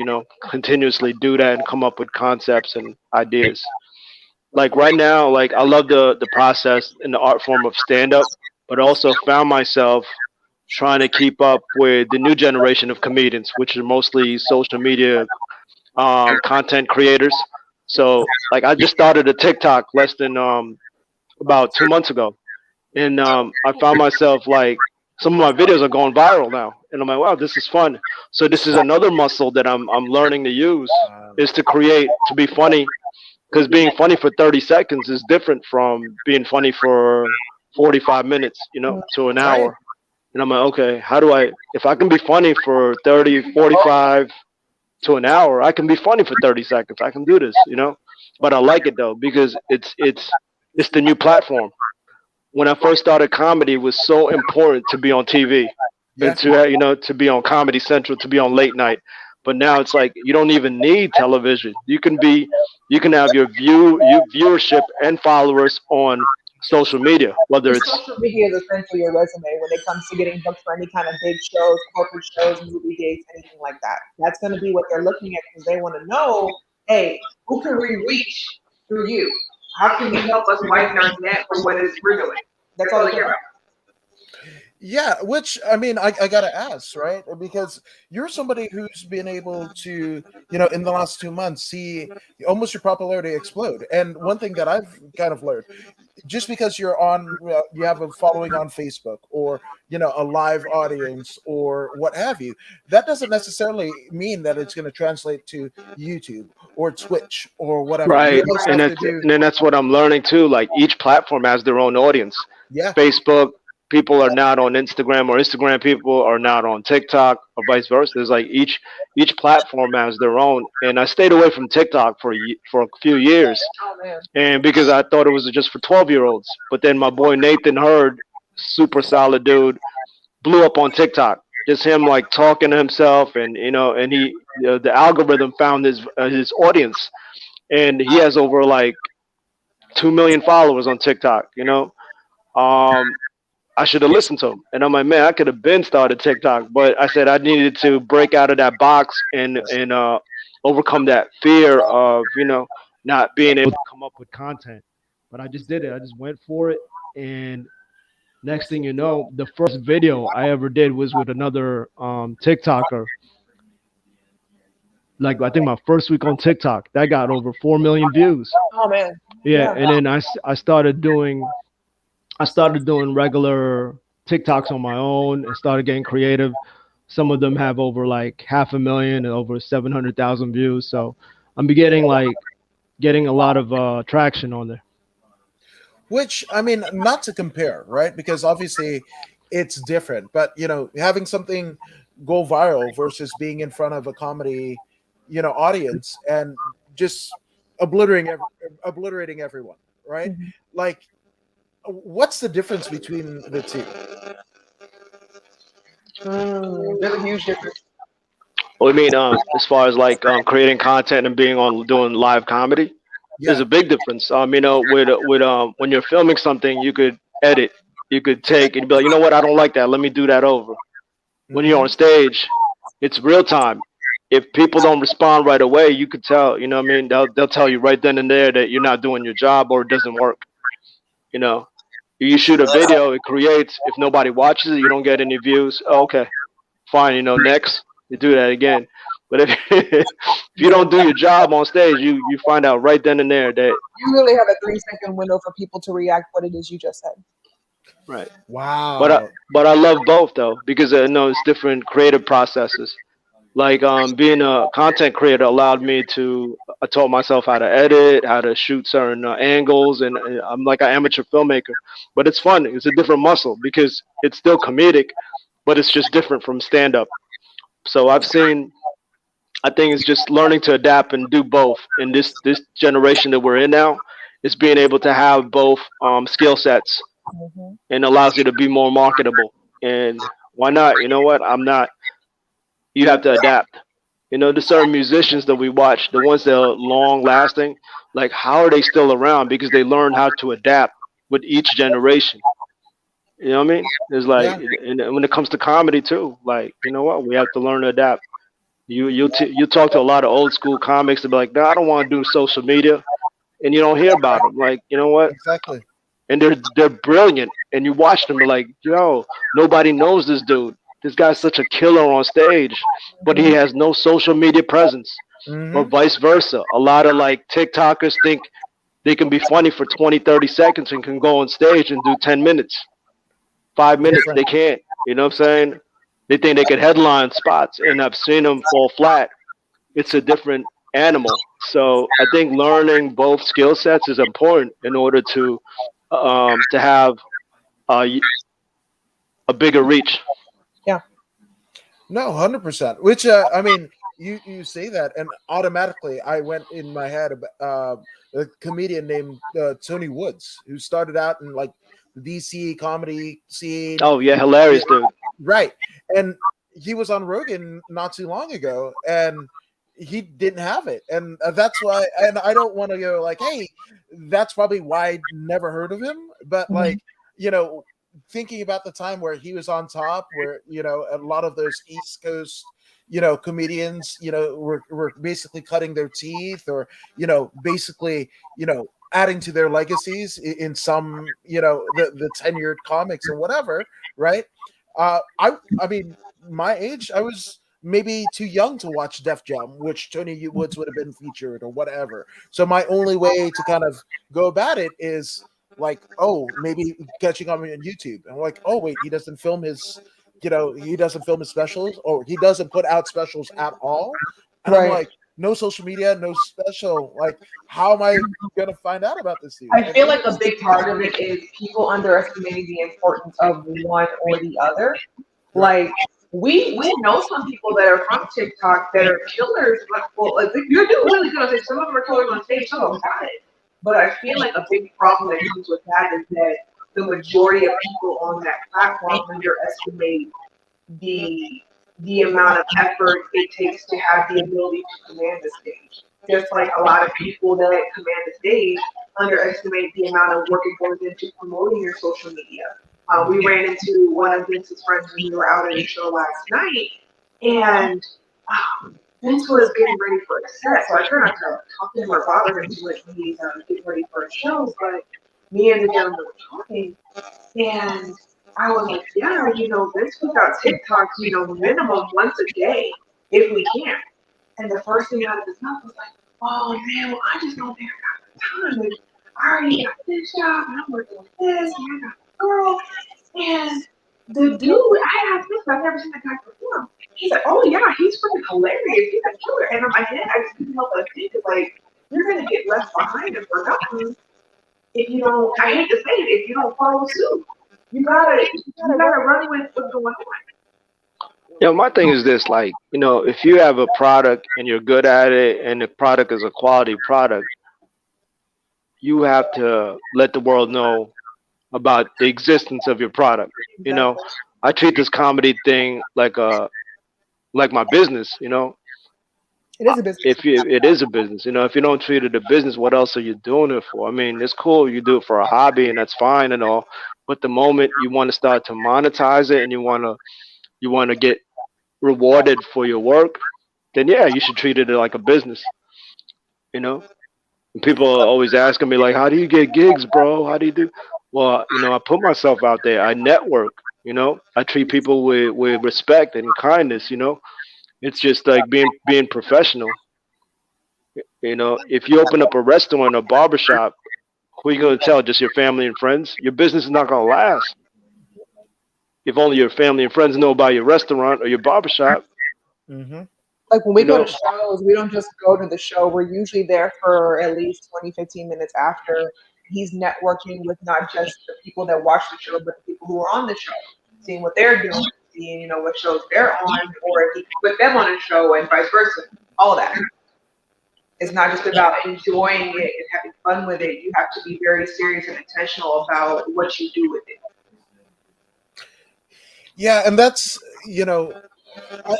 Speaker 3: continuously do that and come up with concepts and ideas. Like right now, like I love the process in the art form of stand up, but also found myself trying to keep up with the new generation of comedians, which are mostly social media content creators. So like I just started a TikTok less than about 2 months ago, and I found myself like some of my videos are going viral now, and I'm like, wow, this is fun. So this is another muscle that I'm learning to use, is to create, to be funny, because being funny for 30 seconds is different from being funny for 45 minutes, to an
Speaker 1: Right.
Speaker 3: hour. And I'm like, okay, how do I, if I can be funny for 30, 45 to an hour, I can be funny for 30 seconds. I can do this. But I like it though, because it's the new platform. When I first started comedy, it was so important to be on TV
Speaker 1: Yeah.
Speaker 3: and to be on Comedy Central, to be on late night. But now it's like you don't even need television. You can have your viewership and followers on social media, whether
Speaker 2: Your
Speaker 3: it's
Speaker 2: social media is essentially your resume when it comes to getting booked for any kind of big shows, corporate shows, movie dates, anything like that. That's going to be what they're looking at because they want to know, hey, who can we reach through you?
Speaker 4: How can you help us widen our net for what it is we're doing?
Speaker 2: That's all they care about.
Speaker 1: Yeah, which I mean, I gotta ask, right? Because you're somebody who's been able to, in the last 2 months, see almost your popularity explode. And one thing that I've kind of learned, just because you're on, you have a following on Facebook or a live audience or what have you, that doesn't necessarily mean that it's going to translate to YouTube or Twitch or whatever. You
Speaker 3: right.
Speaker 1: also
Speaker 3: And
Speaker 1: have to
Speaker 3: that's
Speaker 1: do,
Speaker 3: and then that's what I'm learning too. Like each platform has their own audience.
Speaker 1: yeah,
Speaker 3: Facebook people are not on Instagram, or Instagram people are not on TikTok, or vice versa. There's like each platform has their own. And I stayed away from TikTok for a few years,
Speaker 2: Oh man.
Speaker 3: and because I thought it was just for 12-year-olds. But then my boy Nathan Hurd, super solid dude, blew up on TikTok. Just him like talking to himself, and and he the algorithm found his audience, and he has over like 2 million followers on TikTok. Um, I should have listened to him. And I'm like, man, I could have been started TikTok, but I said I needed to break out of that box and overcome that fear of not being able to come up with content. But I just did it. I just went for it, and next thing you know, the first video I ever did was with another TikToker. Like I think my first week on TikTok, that got over 4 million views.
Speaker 2: Oh man.
Speaker 3: Yeah, and then I started doing regular TikToks on my own and started getting creative. Some of them have over like 500,000 and over 700,000 views. So I'm getting a lot of traction on there.
Speaker 1: which I mean, not to compare, right? Because obviously it's different, but having something go viral versus being in front of a comedy, audience and just obliterating everyone, right?
Speaker 2: Mhm.
Speaker 1: Like, what's the difference between the two?
Speaker 2: There's a huge difference.
Speaker 3: What do you mean, as far as like creating content and being on doing live comedy? There's
Speaker 1: Yeah,
Speaker 3: a big difference. With when you're filming something, you could edit, you could take, and be like, you know what, I don't like that. Let me do that over. When you're
Speaker 1: hmm,
Speaker 3: on stage, it's real time. If people don't respond right away, you could tell. You know what I mean? They'll tell you right then and there that you're not doing your job or it doesn't work. You know, you shoot a video, it creates. If nobody watches it, you don't get any views. Oh, okay, fine. Next you do that again. But if if you
Speaker 1: yeah.
Speaker 3: don't do your job on stage, you find out right then and there that
Speaker 2: You really have a 3-second window for people to react what it is you just said.
Speaker 3: right. But
Speaker 1: Wow.
Speaker 3: I love both though, because I know it's different creative processes. Like being a content creator allowed me to, I taught myself how to edit, how to shoot certain angles, and I'm like an amateur filmmaker. But it's fun. It's a different muscle because it's still comedic, but it's just different from stand up. So I think it's just learning to adapt and do both in this generation that we're in now. It's being able to have both skill sets,
Speaker 2: Hmm.
Speaker 3: and allows you to be more marketable. And why not? You know what? I'm not. You have to adapt. You know, the certain musicians that we watch, the ones that are long lasting, like how are they still around? Because they learn how to adapt with each generation. You know what I mean? It's like,
Speaker 1: Yeah,
Speaker 3: and when it comes to comedy too, like, you know what? We have to learn to adapt. You talk to a lot of old school comics to be like, no, I don't want to do social media, and you don't hear about them. Like, you know what?
Speaker 1: exactly.
Speaker 3: And they're brilliant, and you watch them, be like, yo, nobody knows this dude. This guy's such a killer on stage, but he
Speaker 2: Mhm.
Speaker 3: has no social media presence, or
Speaker 1: Hmm.
Speaker 3: vice versa. A lot of like TikTokers think they can be funny for 20, 30 seconds and can go on stage and do 10 minutes, 5 minutes.
Speaker 1: Different.
Speaker 3: They can't. You know what I'm saying? They think they could headline spots, and I've seen them fall flat. It's a different animal. So I think learning both skill sets is important in order to have a, a bigger reach.
Speaker 2: Yeah.
Speaker 1: No, 100%. Which I mean, you say that, and automatically I went in my head about a comedian named Tony Woods, who started out in like the DC comedy scene.
Speaker 3: Oh yeah,
Speaker 1: Yeah,
Speaker 3: hilarious, dude.
Speaker 1: right. And he was on Rogan not too long ago, and he didn't have it, and that's why. And I don't want to go like, hey, that's probably why I never heard of him. But
Speaker 2: Mhm.
Speaker 1: like, you know, thinking about the time where he was on top, where a lot of those East Coast comedians were basically cutting their teeth, or basically adding to their legacies in some the tenured comics or whatever, right? I mean, my age, I was maybe too young to watch Def Jam, which Tony Woods would have been featured or whatever. So my only way to kind of go about it is like, oh, maybe catching on YouTube. And I'm like, oh wait, he doesn't film his specials, or he doesn't put out specials at all. And I'm
Speaker 2: Right.
Speaker 1: like, no social media, no special. Like, how am I gonna find out about this dude?
Speaker 2: I
Speaker 1: And
Speaker 2: feel
Speaker 1: it
Speaker 2: like a
Speaker 1: was
Speaker 2: big part of it is people underestimating the importance of one or the other.
Speaker 1: right.
Speaker 2: Like we know some people that are from TikTok that are killers, but well, like you're doing really good on stage. Some of them are killers on stage, some of them got it. But I feel like a big problem that comes with that is that the majority of people on that platform underestimate the the amount of effort it takes to have the ability to command the stage. Just like a lot of people that command the stage underestimate the amount of work it goes into promoting your social media. We ran into one of Vince's friends when we were out at a show last night, and Vince was getting ready for a set, so I try not to talk to him or bother him too much when he's getting ready for a show. But me and the gentleman were talking, and I was like, yeah, Vince puts out TikToks, minimum once a day if we can. And the first thing out of his mouth was like, oh man, well, I just don't think I got the time. And I already got this job, and I'm working with this, and I got a girl. And the dude, I asked this, I've never seen that guy perform. He's like, oh yeah, he's freaking hilarious. He's a killer. And in my head, I just couldn't help but think, like, you're going to get left behind and forgotten if you don't, I hate to say it, if you don't follow suit. You gotta run with what's going on.
Speaker 3: You know, my thing is this, like, you know, if you have a product and you're good at it and the product is a quality product, you have to let the world know about the existence of your product. You know,
Speaker 2: Exactly.
Speaker 3: I treat this comedy thing like my business, you know.
Speaker 2: It is a business.
Speaker 3: If you, it is a business, you know, if you don't treat it a business, what else are you doing it for? I mean, it's cool you do it for a hobby and that's fine and all, but the moment you want to start to monetize it and you want to get rewarded for your work, then yeah, you should treat it like a business, you know. And people are always asking me like, how do you get gigs, bro? How do you do? Well, you know, I put myself out there. I network. You know, I treat people with respect and kindness. You know, it's just like being professional. You know, if you open up a restaurant or barber shop, who are you going to tell? Just your family and friends? Your business is not going to last. If only your family and friends know about your restaurant or your barber shop,
Speaker 1: Hmm.
Speaker 2: Like when we
Speaker 3: you
Speaker 2: go to
Speaker 3: know.
Speaker 2: shows, we don't just go to the show. We're usually there for at least 20, 15 minutes after. He's networking with not just the people that watch the show, but the people who are on the show, seeing what they're doing, seeing, what shows they're on, or if he can put them on a show and vice versa. All of that. It's not just about enjoying it and having fun with it. You have to be very serious and intentional about what you do with it.
Speaker 1: Yeah, and that's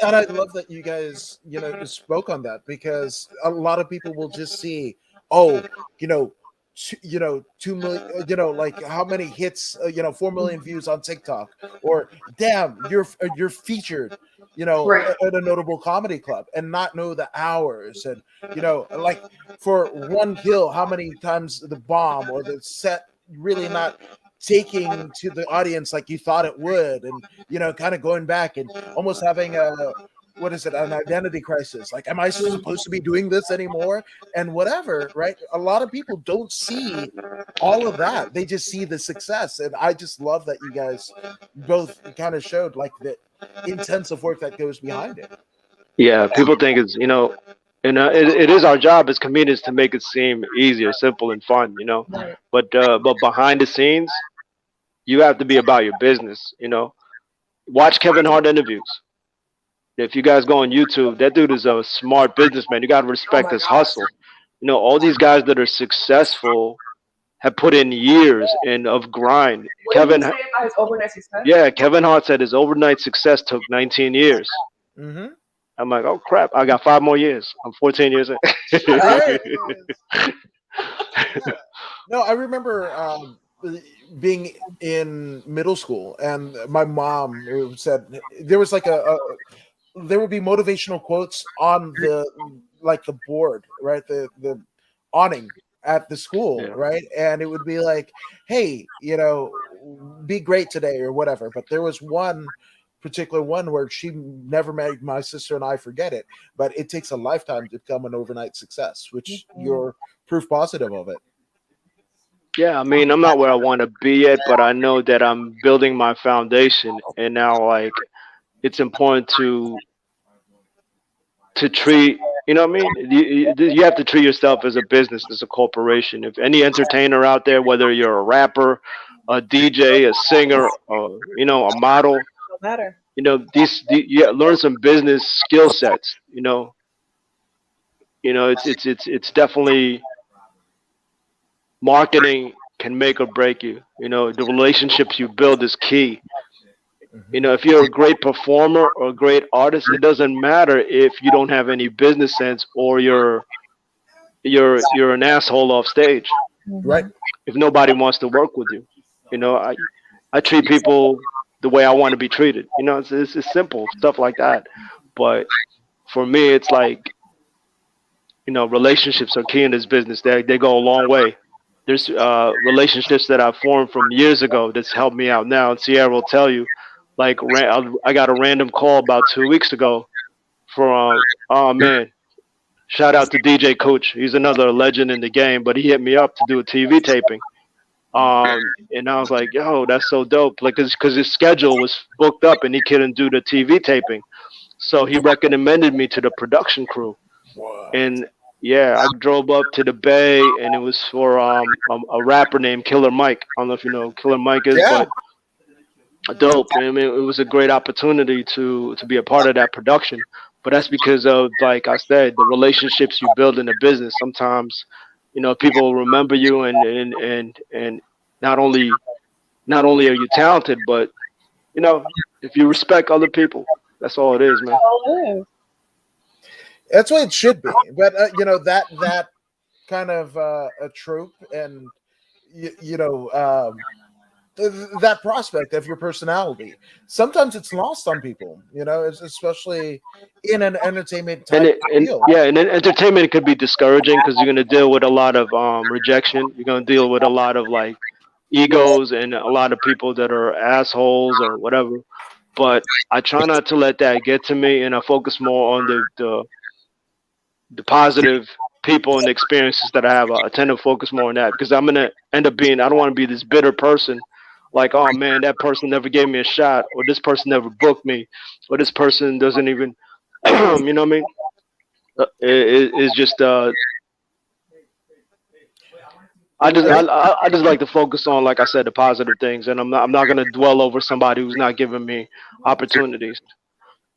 Speaker 1: And I love that you guys, spoke on that, because a lot of people will just see, oh, you know, 2 million, like how many hits, 4 million views on TikTok, or damn, you're featured,
Speaker 4: Right.
Speaker 1: at a notable comedy club, and not know the hours, and like for one kill, how many times the bomb or the set really not taking to the audience like you thought it would, and kind of going back and almost having a, what is it, an identity crisis, like, am I supposed to be doing this anymore, and whatever, right? A lot of people don't see all of that, they just see the success, and I just love that you guys both kind of showed like the intensive work that goes behind it.
Speaker 3: Yeah, people think it's and it is our job as comedians to make it seem easier, simple, and fun.
Speaker 2: Right.
Speaker 3: But behind the scenes, you have to be about your business. Watch Kevin Hart interviews. If you guys go on YouTube, that dude is a smart businessman. You got to
Speaker 2: Oh
Speaker 3: respect
Speaker 2: my
Speaker 3: his
Speaker 2: gosh.
Speaker 3: hustle. All these guys that are successful have put in years of grind.
Speaker 2: What did he say about his overnight success?
Speaker 3: Yeah, Kevin Hart said his overnight success took 19 years.
Speaker 1: Mm-hmm.
Speaker 3: I'm like, oh crap, I got 5 more years. I'm 14 years in.
Speaker 1: There it is. No, I remember being in middle school, and my mom said there was like there would be motivational quotes on the board, right? The awning at the school,
Speaker 3: Yeah.
Speaker 1: right? And it would be like, hey, be great today or whatever. But there was one particular one where she never made my sister and I forget it. But it takes a lifetime to become an overnight success, which you're proof positive of it.
Speaker 3: Yeah, I mean, I'm not where I want to be yet, but I know that I'm building my foundation, and now like it's important to treat. You know what I mean? You have to treat yourself as a business, as a corporation. If any entertainer out there, whether you're a rapper, a DJ, a singer, a model,
Speaker 2: No matter.
Speaker 3: learn some business skill sets. It's definitely marketing can make or break you. The relationships you build is key. If you're a great performer or a great artist, it doesn't matter if you don't have any business sense or you're an asshole off stage.
Speaker 1: Right.
Speaker 3: If nobody wants to work with you, I treat people the way I want to be treated. It's simple stuff like that. But for me, it's like relationships are key in this business. They go a long way. There's relationships that I formed from years ago that's helped me out now. And Sierra will tell you, like, I got a random call about 2 weeks ago from, oh man, shout out to DJ Coach. He's another legend in the game, but he hit me up to do a TV taping. And I was like, yo, that's so dope. Like, cause his schedule was booked up and he couldn't do the TV taping. So he recommended me to the production crew.
Speaker 1: Wow.
Speaker 3: And yeah, I drove up to the Bay, and it was for a rapper named Killer Mike. I don't know if you know who Killer Mike is,
Speaker 1: Yeah.
Speaker 3: but dope. I mean, it was a great opportunity to be a part of that production. But that's because of, like I said, the relationships you build in the business. Sometimes, people remember you, and not only are you talented, but if you respect other people, that's all it is, man.
Speaker 1: That's what it should be. But that kind of a trope, and that prospect of your personality, sometimes it's lost on people. Especially in an entertainment type field.
Speaker 3: And then entertainment could be discouraging because you're gonna deal with a lot of rejection. You're gonna deal with a lot of like egos and a lot of people that are assholes or whatever. But I try not to let that get to me, and I focus more on the positive people and the experiences that I have. I tend to focus more on that because I'm gonna end up being. I don't want to be this bitter person, like, oh man, that person never gave me a shot, or this person never booked me, or this person doesn't even, you know what I mean? It's just I just like to focus on, like I said, the positive things, and I'm not gonna dwell over somebody who's not giving me opportunities.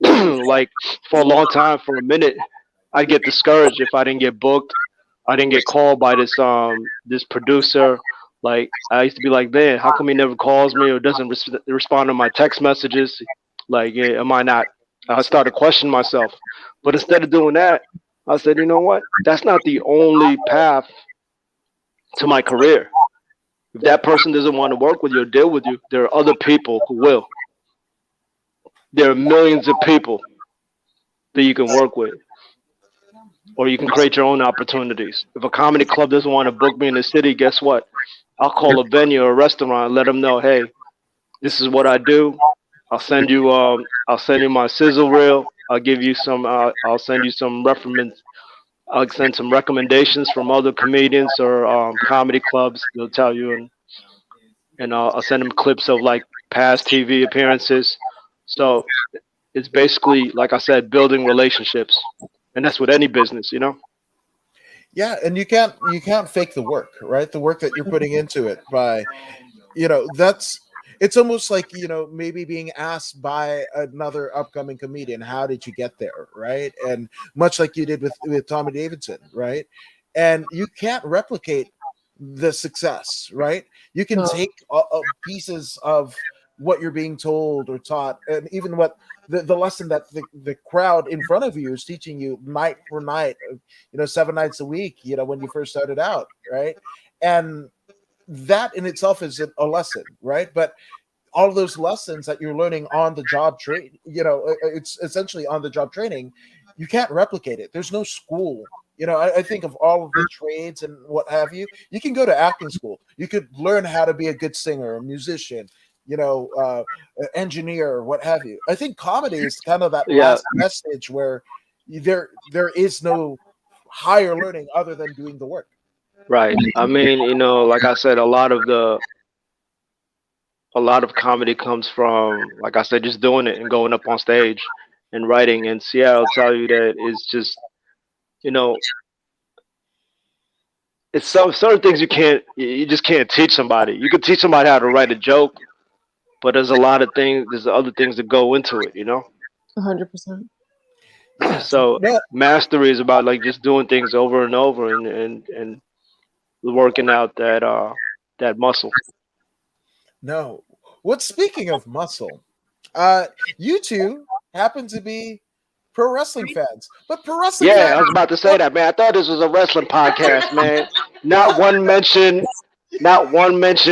Speaker 3: Like for a long time, for a minute, I'd get discouraged if I didn't get booked. I didn't get called by this producer. Like I used to be like, man, how come he never calls me or doesn't respond to my text messages? Like, yeah, am I not I started questioning myself. But instead of doing that, I said, you know what? That's not the only path to my career. If that person doesn't want to work with you or deal with you, there are other people who will. There are millions of people that you can work with, or you can create your own opportunities. If a comedy club doesn't want to book me in the city, guess what? I'll call a venue or a restaurant and let them know, hey, this is what I do. I'll send you my sizzle reel. I'll give you some. I'll send you some reference. I'll send some recommendations from other comedians or comedy clubs. They'll tell you, and I'll send them clips of like past TV appearances. So it's basically, like I said, building relationships, and that's with any business, you know.
Speaker 1: Yeah, and you can't fake the work, right? The work that you're putting into it by, that's it's almost like, maybe being asked by another upcoming comedian, how did you get there, right? And much like you did with Tommy Davidson, right? And you can't replicate the success, right? You can take pieces of what you're being told or taught, and even what the lesson that the crowd in front of you is teaching you night for night, 7 nights a week, when you first started out, right? And that in itself is a lesson, right? But all of those lessons that you're learning on the job trade, it's essentially on the job training. You can't replicate it. There's no school. I think of all of the trades and what have you. You can go to acting school. You could learn how to be a good singer, a musician, engineer, what have you. I think comedy is kind of that last message where there is no higher learning other than doing the work.
Speaker 3: Right. I mean, like I said, a lot of comedy comes from, like I said, just doing it and going up on stage and writing. And Seattle tell you that it's just, it's some certain things you just can't teach somebody. You can teach somebody how to write a joke, but there's other things that go into it,
Speaker 5: 100%.
Speaker 3: So mastery is about like just doing things over and over and working out that muscle.
Speaker 1: No. Speaking of muscle, you two happen to be pro wrestling fans, but pro wrestling fans,
Speaker 3: I was about to say that, man. I thought this was a wrestling podcast, man. Not one mention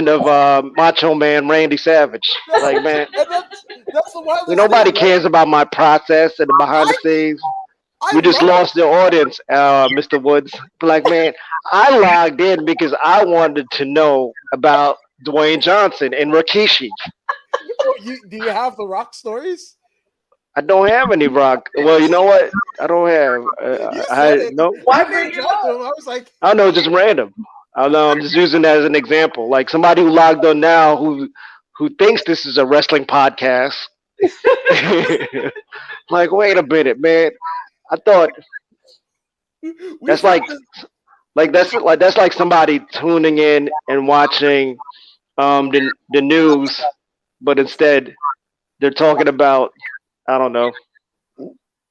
Speaker 3: of Macho Man Randy Savage. Like, man,
Speaker 1: that's the wildest
Speaker 3: nobody
Speaker 1: thing,
Speaker 3: cares
Speaker 1: right?
Speaker 3: about my process and the behind the scenes. We just lost the audience, Mr. Woods. Like, man, I logged in because I wanted to know about Dwayne Johnson and Rikishi.
Speaker 1: Do you have the Rock stories?
Speaker 3: I don't have any Rock. Well, you know what? I don't have. No.
Speaker 1: Why bring it up? I was like,
Speaker 3: I don't know, just random. I don't know. I'm just using that as an example. Like somebody who logged on now who thinks this is a wrestling podcast. Like, wait a minute, man. I thought that's like somebody tuning in and watching the news, but instead they're talking about, I don't know.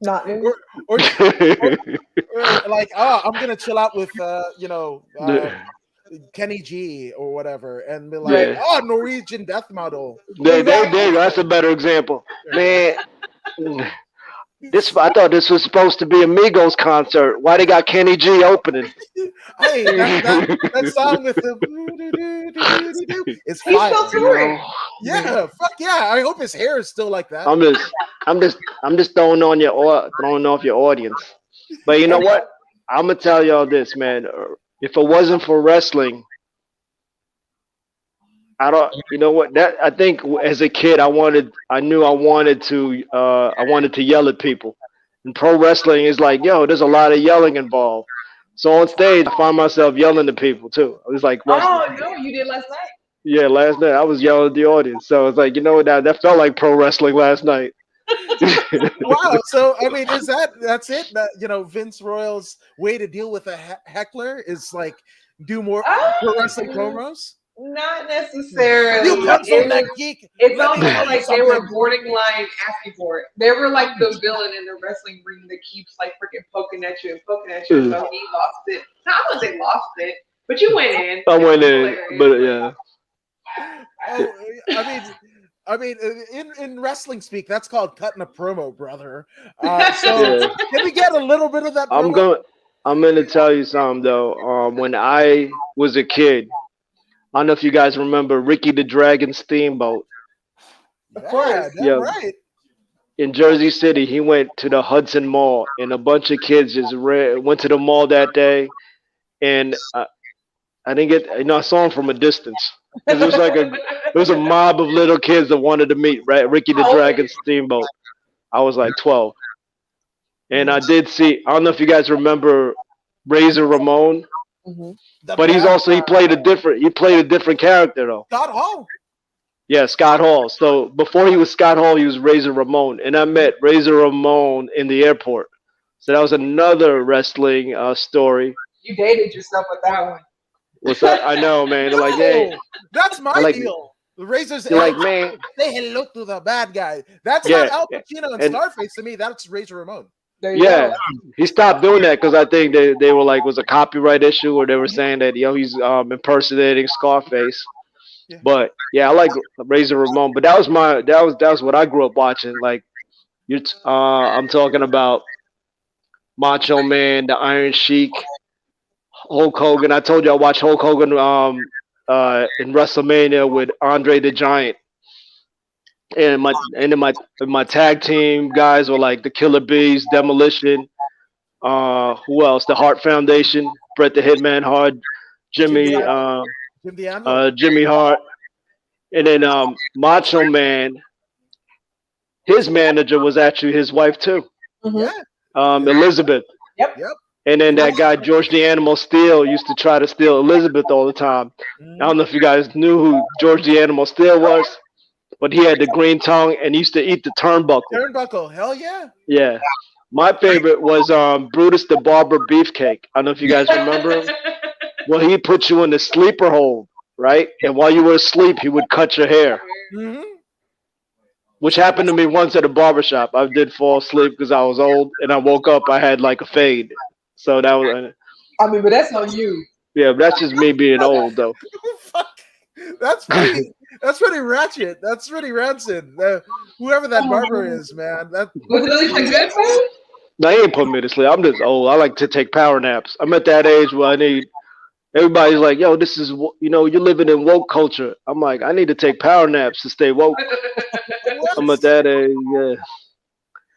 Speaker 5: Not new.
Speaker 1: Or like, I'm gonna chill out with Kenny G or whatever, and be like, Norwegian death model.
Speaker 3: There you go. That's a better example, man. I thought this was supposed to be a Migos concert. Why they got Kenny G opening?
Speaker 1: Hey, that song with the it's fire.
Speaker 4: He's still touring.
Speaker 1: Yeah, fuck yeah. I hope his hair is still like that.
Speaker 3: I'm just throwing off your audience. But you know what? I'm gonna tell y'all this, man. If it wasn't for wrestling, you know what? That I think as a kid, I wanted to yell at people. And pro wrestling is like, there's a lot of yelling involved. So on stage, I find myself yelling at people too. I was like,
Speaker 5: oh no, you did last night.
Speaker 3: Yeah, last night I was yelling at the audience. So it's like, that felt like pro wrestling last night.
Speaker 1: Wow. So I mean, that's it? That, Vince Royal's way to deal with a heckler is like do more pro wrestling promos?
Speaker 4: Not necessarily.
Speaker 1: You punch on that geek.
Speaker 4: It's almost like they were borderline asking for it. They were like the villain in the wrestling ring that keeps like freaking poking at you. So he lost it. No, I wouldn't say lost it, but you went in.
Speaker 3: I went in, but yeah.
Speaker 1: I mean, I mean, in wrestling speak, that's called cutting a promo, brother. So
Speaker 3: Yeah.
Speaker 1: can we get a little bit of that
Speaker 3: I'm
Speaker 1: promo?
Speaker 3: going. I'm gonna tell you something though. When I was a kid, I don't know if you guys remember Ricky the Dragon Steamboat.
Speaker 1: Yeah,
Speaker 5: course.
Speaker 1: damn
Speaker 3: Yeah,
Speaker 1: right.
Speaker 3: in Jersey City, he went to the Hudson Mall, and a bunch of kids just went to the mall that day, and I didn't get. I saw him from a distance because it was a mob of little kids that wanted to meet Ricky the
Speaker 4: How old were
Speaker 3: Dragon
Speaker 4: you?
Speaker 3: Steamboat. I was like 12, and I
Speaker 1: Mhm.
Speaker 3: did see. I don't know if you guys remember Razor Ramon,
Speaker 5: Hmm.
Speaker 1: The
Speaker 3: but
Speaker 1: bad
Speaker 3: he played a different. He played a different character though.
Speaker 1: Scott Hall.
Speaker 3: Yeah, Scott Hall. So before he was Scott Hall, he was Razor Ramon, and I met Razor Ramon in the airport. So that was another wrestling story.
Speaker 4: You dated yourself with that one.
Speaker 3: What's that? I know, man. They're like, hey,
Speaker 1: No, that's
Speaker 3: they're
Speaker 1: my
Speaker 3: like,
Speaker 1: deal. The Razor's
Speaker 3: they're like, man,
Speaker 1: say hello to the bad guy. That's
Speaker 3: yeah,
Speaker 1: not Al Pacino and
Speaker 3: and
Speaker 1: Scarface to me. That's Razor Ramon.
Speaker 5: There you
Speaker 3: yeah,
Speaker 5: go.
Speaker 3: he stopped doing that because I think they were like, was a copyright issue, or they were saying that he's impersonating Scarface.
Speaker 1: Yeah.
Speaker 3: But yeah, I like Razor Ramon. But that was what I grew up watching. Like I'm talking about Macho Man, the Iron Sheik, Hulk Hogan. I told you I watched Hulk Hogan in WrestleMania with Andre the Giant, and my tag team guys were like the Killer Bees, Demolition. Who else? The Hart Foundation, Bret the Hitman Hart,
Speaker 1: Jimmy
Speaker 3: Jimmy
Speaker 1: Jim the Anvil.
Speaker 3: Jimmy Hart, and then Macho Man. His manager was actually his wife too,
Speaker 5: Hmm.
Speaker 1: Yeah.
Speaker 3: Elizabeth.
Speaker 5: Yep.
Speaker 1: Yep.
Speaker 3: And then that guy George the Animal Steel used to try to steal Elizabeth all the time. I don't know if you guys knew who George the Animal Steel was, but he had the green tongue and he used to eat the turnbuckle.
Speaker 1: Turnbuckle. Hell yeah.
Speaker 3: Yeah. My favorite was Brutus the Barber Beefcake. I don't know if you guys remember him. Well, he put you in the sleeper hold, right? And while you were asleep, he would cut your hair,
Speaker 1: Mm-hmm.
Speaker 3: which happened to me once at a barbershop. I did fall asleep because I was old, and I woke up, I had like a fade. So that was,
Speaker 5: I mean, but that's on you.
Speaker 3: yeah, but that's just me being old, though.
Speaker 1: Fuck. That's pretty. That's pretty ratchet. That's pretty rancid. Whoever that barber is, man. That
Speaker 5: Was it at least a good food?
Speaker 3: No, he ain't putting me to sleep. I'm just old. I like to take power naps. I'm at that age where I need. Everybody's like, "Yo, this is you're living in woke culture." I'm like, I need to take power naps to stay woke. I'm at that age, yeah.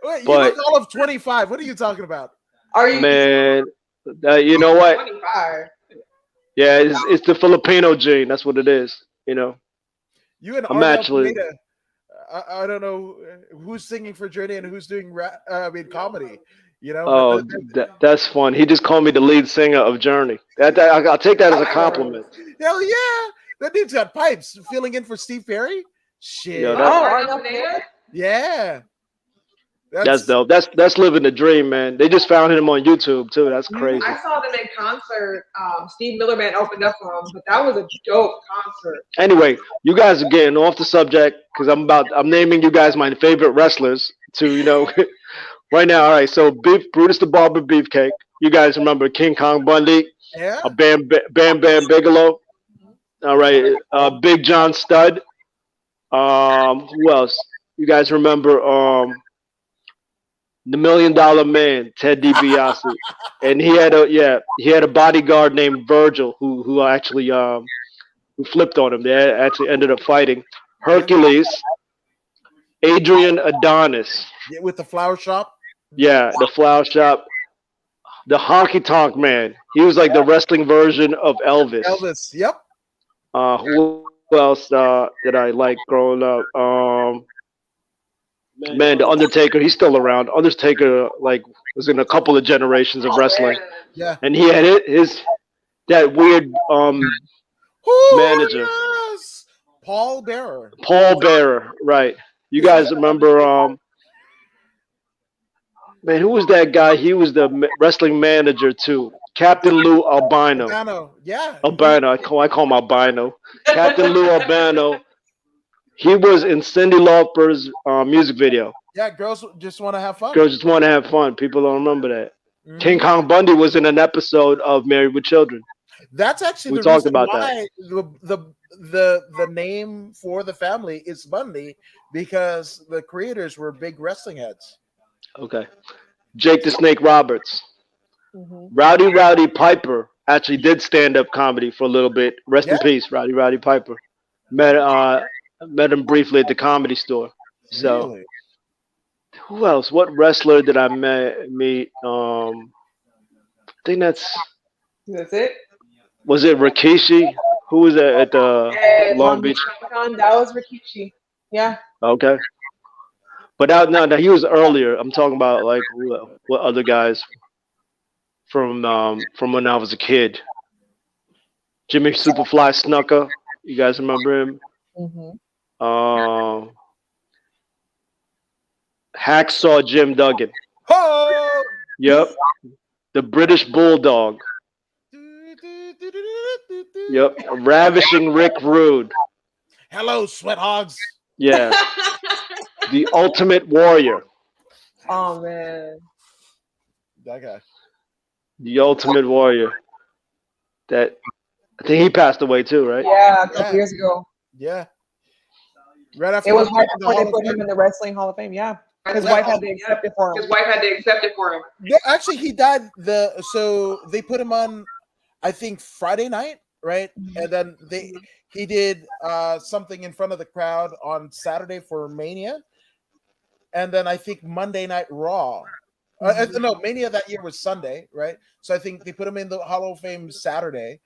Speaker 1: Wait, you
Speaker 3: But-
Speaker 1: look all of 25. What are you talking about?
Speaker 5: Are you
Speaker 3: Man, you know what?
Speaker 5: 25?
Speaker 3: Yeah, it's the Filipino gene. That's what it is.
Speaker 1: You and
Speaker 3: I'm
Speaker 1: Arnel
Speaker 3: actually-
Speaker 1: Pineda. I don't know who's singing for Journey and who's doing comedy.
Speaker 3: Oh, that's fun. He just called me the lead singer of Journey. I'll take that as a compliment.
Speaker 1: Hell yeah, that dude's got pipes. Filling in for Steve Perry. Shit.
Speaker 3: Yo,
Speaker 5: Oh,
Speaker 3: that-
Speaker 5: Arnold Pineda?
Speaker 1: Yeah.
Speaker 3: That's dope. That's living the dream, man. They just found him on YouTube too. That's crazy.
Speaker 5: I saw them in concert. Steve Miller Band opened up for them, but that was a dope concert.
Speaker 3: Anyway, you guys are getting off the subject because I'm naming you guys my favorite wrestlers to right now. All right, so Brutus the Barber Beefcake. You guys remember King Kong Bundy,
Speaker 1: Yeah.
Speaker 3: Bam Bigelow. All right, Big John Studd. Who else? You guys remember the $1 Million Man, Ted DiBiase, and he had a bodyguard named Virgil who actually who flipped on him. They actually ended up fighting. Hercules, Adrian Adonis.
Speaker 1: Yeah, with the flower shop.
Speaker 3: Yeah, the flower shop. The Honky Tonk Man. He was like the wrestling version of Elvis.
Speaker 1: Elvis. Yep.
Speaker 3: Who else did I like growing up? Man, the Undertaker. He's still around. Undertaker was in a couple of generations of wrestling,
Speaker 1: Yeah.
Speaker 3: and he had that weird manager.
Speaker 1: Yes! Paul Bearer.
Speaker 3: Paul Bearer, right? You guys remember? Man, who was that guy? He was the wrestling manager too. Captain Lou Albino.
Speaker 1: Albano. Yeah.
Speaker 3: Albino. I call him Albino. Captain Lou Albino. He was in Cyndi Lauper's music video.
Speaker 1: Yeah, girls just want to have fun.
Speaker 3: Girls just want to have fun. People don't remember that.
Speaker 1: Mhm.
Speaker 3: King Kong Bundy was in an episode of Married with Children.
Speaker 1: That's actually
Speaker 3: We
Speaker 1: the
Speaker 3: talked
Speaker 1: reason
Speaker 3: about that.
Speaker 1: why the name for the family is Bundy, because the creators were big wrestling heads.
Speaker 3: Okay. Jake the Snake Roberts.
Speaker 5: Mm-hmm.
Speaker 3: Rowdy Piper actually did stand up comedy for a little bit. Rest in
Speaker 1: Yeah,
Speaker 3: peace, Rowdy Piper. Met him briefly at the Comedy Store. So
Speaker 1: really.
Speaker 3: who else? What wrestler did I meet? I think
Speaker 5: That's it.
Speaker 3: was it Rikishi? Who was at the
Speaker 5: And
Speaker 3: Long
Speaker 5: Long Beach
Speaker 3: Beach?
Speaker 5: Comic Con, that was Rikishi. Yeah.
Speaker 3: Okay, but no, he was earlier. I'm talking about like what other guys from when I was a kid. Jimmy Superfly Snuka. You guys remember him?
Speaker 5: Mm-hmm.
Speaker 3: Um, Hacksaw Jim Duggan.
Speaker 1: Oh!
Speaker 3: Yep. The British Bulldog. Yep. Ravishing Rick Rude.
Speaker 1: Hello, sweat hogs.
Speaker 3: Yeah. The Ultimate Warrior.
Speaker 5: Oh man.
Speaker 1: That guy.
Speaker 3: The Ultimate Warrior. That I think he passed away too, right?
Speaker 5: Yeah, a couple
Speaker 1: Yeah.
Speaker 5: years ago.
Speaker 1: Yeah. Right after
Speaker 5: It was
Speaker 1: he
Speaker 5: right
Speaker 1: went to the
Speaker 5: before they
Speaker 1: Hall of
Speaker 5: put him
Speaker 1: Fame.
Speaker 5: in the Wrestling Hall of Fame. Yeah. His
Speaker 1: Yeah.
Speaker 5: wife had to accept it for him.
Speaker 4: His wife had to accept it for him.
Speaker 1: Yeah, actually, he died. So they put him on, I think, Friday night, right? And then he did something in front of the crowd on Saturday for Mania, and then I think Monday Night Raw. No, Mania that year was Sunday, right? So I think they put him in the Hall of Fame Saturday.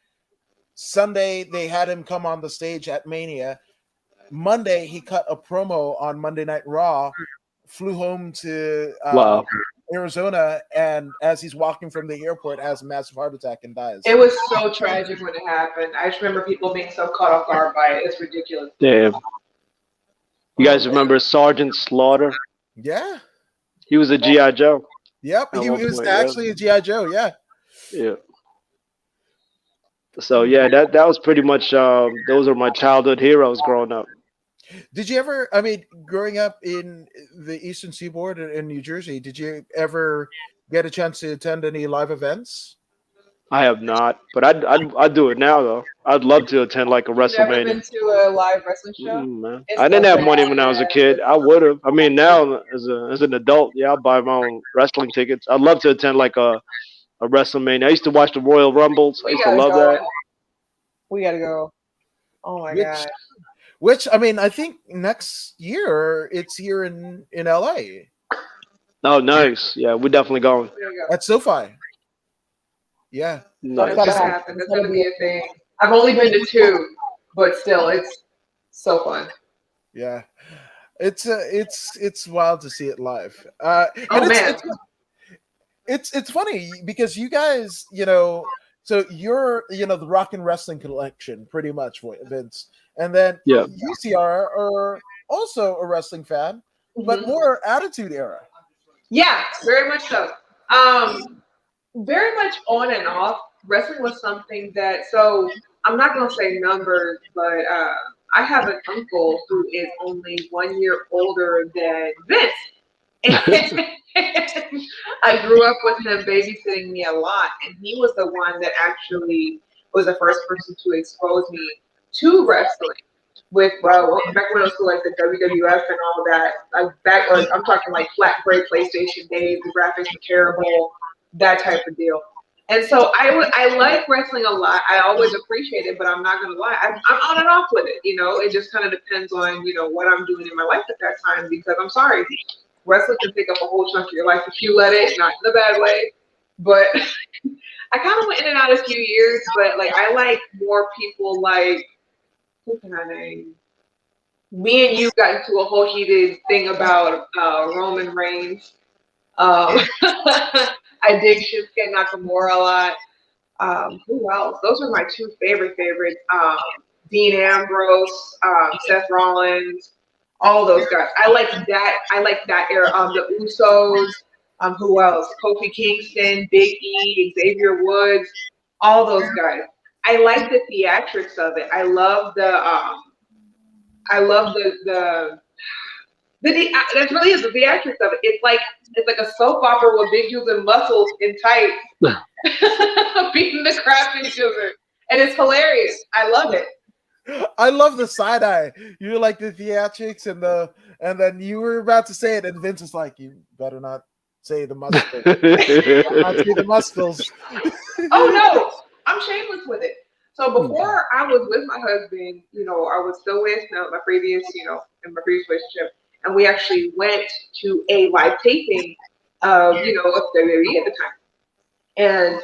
Speaker 1: Sunday they had him come on the stage at Mania. Monday he cut a promo on Monday Night Raw, flew home to
Speaker 3: Wow.
Speaker 1: Arizona, and as he's walking from the airport, has a massive heart attack and dies.
Speaker 4: It was so tragic when it happened. I just remember people being so caught off guard by it. It's ridiculous.
Speaker 3: Damn. You guys remember Sergeant Slaughter?
Speaker 1: Yeah.
Speaker 3: He was a G.I. Joe.
Speaker 1: Yep.
Speaker 3: At
Speaker 1: He
Speaker 3: one
Speaker 1: was
Speaker 3: point,
Speaker 1: actually a G.I. Joe. Yeah.
Speaker 3: Yeah. So yeah, that was pretty much those are my childhood heroes growing up.
Speaker 1: Did you ever, I mean, growing up in the Eastern Seaboard in New Jersey, did you ever get a chance to attend any live events?
Speaker 3: I have not, but I'd do it now though. I'd love to attend like a
Speaker 5: You've never
Speaker 3: WrestleMania.
Speaker 5: been to a live wrestling show?
Speaker 3: Man.
Speaker 5: It's
Speaker 3: I didn't
Speaker 5: so
Speaker 3: have money when I was a kid.
Speaker 5: bad.
Speaker 3: I would have. I mean, now as an adult, yeah, I'll buy my own wrestling tickets. I'd love to attend like a WrestleMania. I used to watch the Royal Rumbles. I
Speaker 5: We
Speaker 3: used to
Speaker 5: gotta
Speaker 3: love
Speaker 5: go.
Speaker 3: that.
Speaker 5: We gotta go. Oh my god.
Speaker 1: Which I mean, I think next year it's here in LA
Speaker 3: Oh, nice. Yeah, we're definitely going.
Speaker 4: There you go.
Speaker 1: at SoFi. Yeah.
Speaker 3: Nice.
Speaker 4: That's gonna happen. That's gonna be a thing. I've only been to two, but still, it's so fun.
Speaker 1: Yeah. It's wild to see it live.
Speaker 4: Oh
Speaker 1: And
Speaker 4: man,
Speaker 1: it's funny because you guys, so you're the Rock and Wrestling Collection pretty much, Vince, and then
Speaker 3: Yeah.
Speaker 1: UCR are also a wrestling fan, but
Speaker 4: Mhm.
Speaker 1: more Attitude Era.
Speaker 4: Yeah, very much so. Very much on and off. Wrestling was something that, so I'm not gonna say numbers, but I have an uncle who is only 1 year older than Vince. I grew up with him babysitting me a lot, and he was the one that actually was the first person to expose me to wrestling. With back when it was like the WWF and all that, I'm talking like flat gray PlayStation days, the graphics were terrible, that type of deal. And so I like wrestling a lot. I always appreciate it, but I'm not gonna lie, I'm on and off with it. It just kind of depends on what I'm doing in my life at that time. Because I'm sorry, wrestling can take up a whole chunk of your life if you let it, not in a bad way. But I kind of went in and out a few years. But like I like more people like, who can I name? Me and you got into a whole heated thing about Roman Reigns. I dig Shinsuke Nakamura a lot. Who else? Those are my two favorites. Dean Ambrose, Seth Rollins, all those guys. I like that era. The Usos. Who else? Kofi Kingston, Big E, Xavier Woods, all those guys. I like the theatrics of it. I love the that's really is the theatrics of it. It's like a soap opera with big dudes and muscles in tights beating the crap each other.
Speaker 5: And it's hilarious. I love it.
Speaker 1: I love the side eye. You're like the theatrics and then you were about to say it, and Vince is like, "You better not say the muscles. Not say the muscles."
Speaker 5: Oh no, I'm shameless with it. So before I was with my husband, I was still with my previous, in my previous relationship, and we actually went to a live taping of, of WWE at the time. And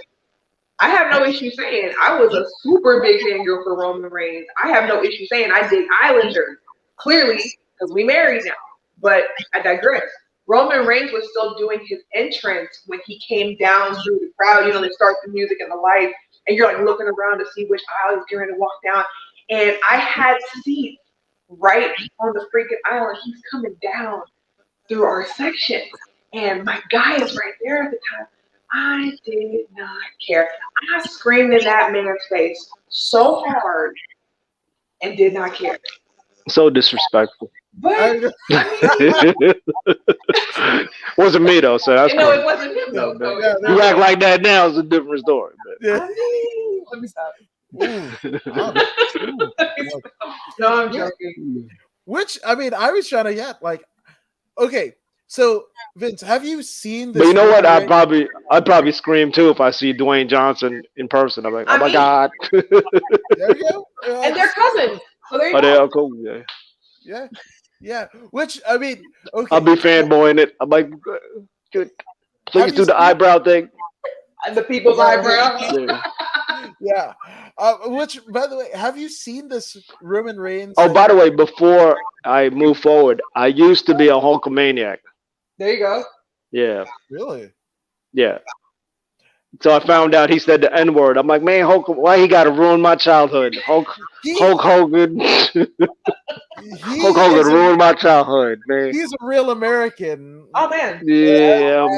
Speaker 5: I have no issue saying I was a super big fangirl for Roman Reigns. I have no issue saying I dig Islanders, clearly, because we married now. But I digress. Roman Reigns was still doing his entrance when he came down through the crowd. They start the music and the lights, and you're like looking around to see which aisle he's going to walk down. And I had seats right on the freaking aisle, and he's coming down through our section. And my guy is right there at the time. I did not care. I screamed in that man's face so hard and did not care.
Speaker 3: So disrespectful.
Speaker 5: But
Speaker 3: Wasn't me though, so that's
Speaker 5: no,
Speaker 3: cool.
Speaker 5: it wasn't him though. So
Speaker 3: You act like that now is a different story. But.
Speaker 5: let me stop.
Speaker 1: Ooh.
Speaker 5: No, I'm joking.
Speaker 1: Which I was trying to get like, okay, so Vince, have you seen this?
Speaker 3: But you know what? I'd probably scream too if I see Dwayne Johnson in person. I'm like, oh my god!
Speaker 1: There you go.
Speaker 5: And they're cousins, so there you
Speaker 3: Oh,
Speaker 5: go.
Speaker 3: they are cool.
Speaker 1: Yeah. Which okay,
Speaker 3: I'll be fanboying it. I'm like, please do the eyebrow thing.
Speaker 5: And the people's eyebrows.
Speaker 1: Yeah. Which, by the way, have you seen this Roman Reigns?
Speaker 3: Oh, by the way, before I move forward, I used to be a Hulkamaniac.
Speaker 5: There you go.
Speaker 3: Yeah.
Speaker 1: Really?
Speaker 3: Yeah. So I found out he said the N-word. I'm like, man, Hulk, why he got to ruin my childhood? Hulk Hogan. Hulk Hogan ruined my childhood, man.
Speaker 1: He's a real American.
Speaker 5: Oh, man.
Speaker 3: Yeah.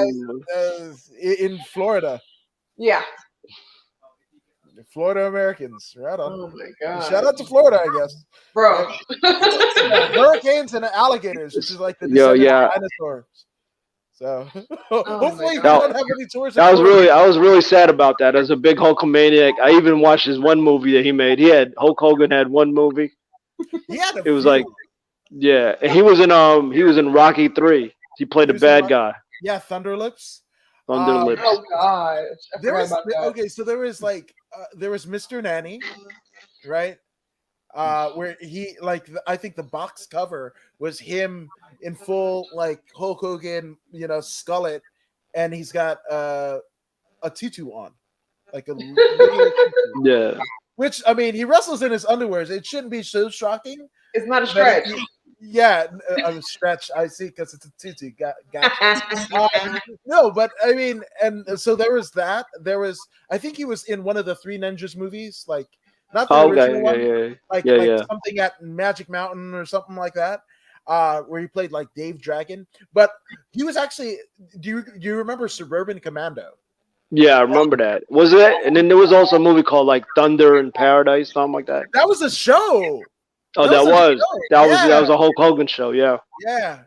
Speaker 1: In Florida.
Speaker 5: Yeah.
Speaker 1: Florida Americans. Right on.
Speaker 5: Oh, my God.
Speaker 1: Shout out to Florida, I guess.
Speaker 5: Bro.
Speaker 1: Hurricanes and alligators, which is like the dinosaurs. So hopefully we don't have any tours.
Speaker 3: I was really sad about that. As a big Hulkamaniac, I even watched his one movie that he made. Hulk Hogan had one movie. It was like, yeah, and he was in Rocky 3. He played the bad guy.
Speaker 1: Yeah, Thunderlips.
Speaker 3: Thunderlips.
Speaker 5: Oh gosh.
Speaker 1: Okay, so there was Mr. Nanny, right? Where he I think the box cover was him in full like Hulk Hogan, skullet, and he's got a tutu on, like a
Speaker 3: yeah.
Speaker 1: Which he wrestles in his underwears. It shouldn't be so shocking.
Speaker 5: It's not a stretch.
Speaker 1: A stretch. I see, because it's a tutu. Gotcha. No, but and so there was that. There was, I think he was in one of the Three Ninjas movies, like. Not the original one, like something at Magic Mountain or something like that, where he played like Dave Dragon. But he was actually. Do you remember Suburban Commando?
Speaker 3: Yeah, I remember that. Was it? And then there was also a movie called like Thunder in Paradise, something like that.
Speaker 1: That was a show.
Speaker 3: Oh, that was a Hulk Hogan show. Yeah.
Speaker 1: Yeah.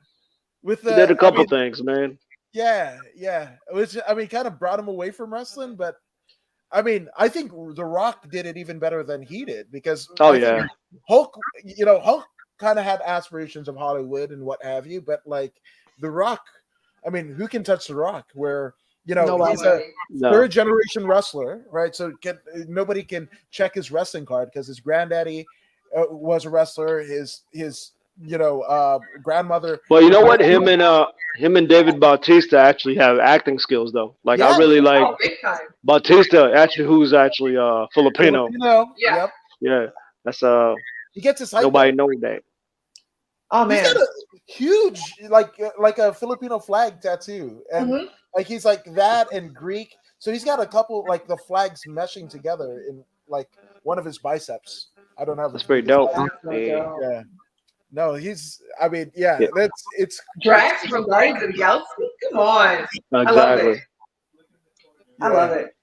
Speaker 1: He
Speaker 3: did a couple things, man.
Speaker 1: Yeah. Which kind of brought him away from wrestling, but. I think The Rock did it even better than he did, because Hulk kind of had aspirations of Hollywood and what have you, but like The Rock, who can touch The Rock? Where he's a third generation wrestler, right? So nobody can check his wrestling card because his granddaddy was a wrestler. His grandmother.
Speaker 3: Well, you know what? Him and David Bautista actually have acting skills, though. Like I really like Bautista, actually, who's actually Filipino.
Speaker 1: Yeah.
Speaker 3: Yeah, that's
Speaker 1: he gets his
Speaker 3: nobody knows that.
Speaker 5: Oh man,
Speaker 1: he's got a huge like a Filipino flag tattoo, and like he's like that and Greek. So he's got a couple like the flags meshing together in like one of his biceps. I don't have.
Speaker 3: That's pretty dope.
Speaker 1: Yeah. No, he's. It's
Speaker 5: Drax from Guardians of the Galaxy. Come on,
Speaker 3: exactly.
Speaker 5: I love it.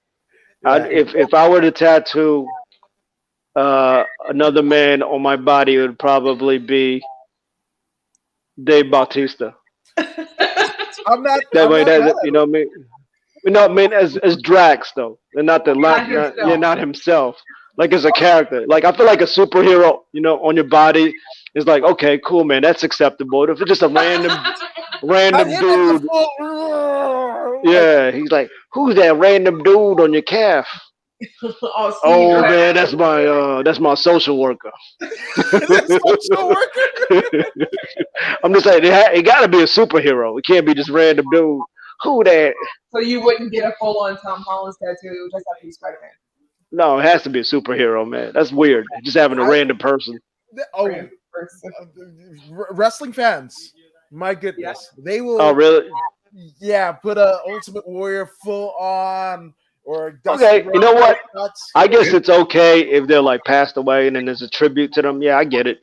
Speaker 3: If I were to tattoo another man on my body, it would probably be Dave Bautista.
Speaker 1: I'm not.
Speaker 3: You know what I mean? You know what I mean? As Drax though, and not himself. like as a character. Like I feel like a superhero, on your body is like, okay, cool, man, that's acceptable. If it's just a random
Speaker 1: Not him in the
Speaker 3: dude,
Speaker 1: full.
Speaker 3: yeah, he's like, who's that random dude on your calf?
Speaker 5: Oh, Steve,
Speaker 3: Oh man, that's my social worker.
Speaker 1: That's social worker.
Speaker 3: I'm just saying, it got to be a superhero. It can't be just random dude. Who that?
Speaker 5: So you wouldn't get a full-on Tom Holland's tattoo, just have to be Spider-Man.
Speaker 3: No, it has to be a superhero, man. That's weird. Just having a random person.
Speaker 1: Oh,
Speaker 5: Random person.
Speaker 1: wrestling fans, my goodness, they will.
Speaker 3: Oh, really?
Speaker 1: Yeah, put a Ultimate Warrior full on or
Speaker 3: Okay, you know what?
Speaker 1: Nuts.
Speaker 3: I guess it's okay if they're like passed away and then there's a tribute to them. Yeah, I get it.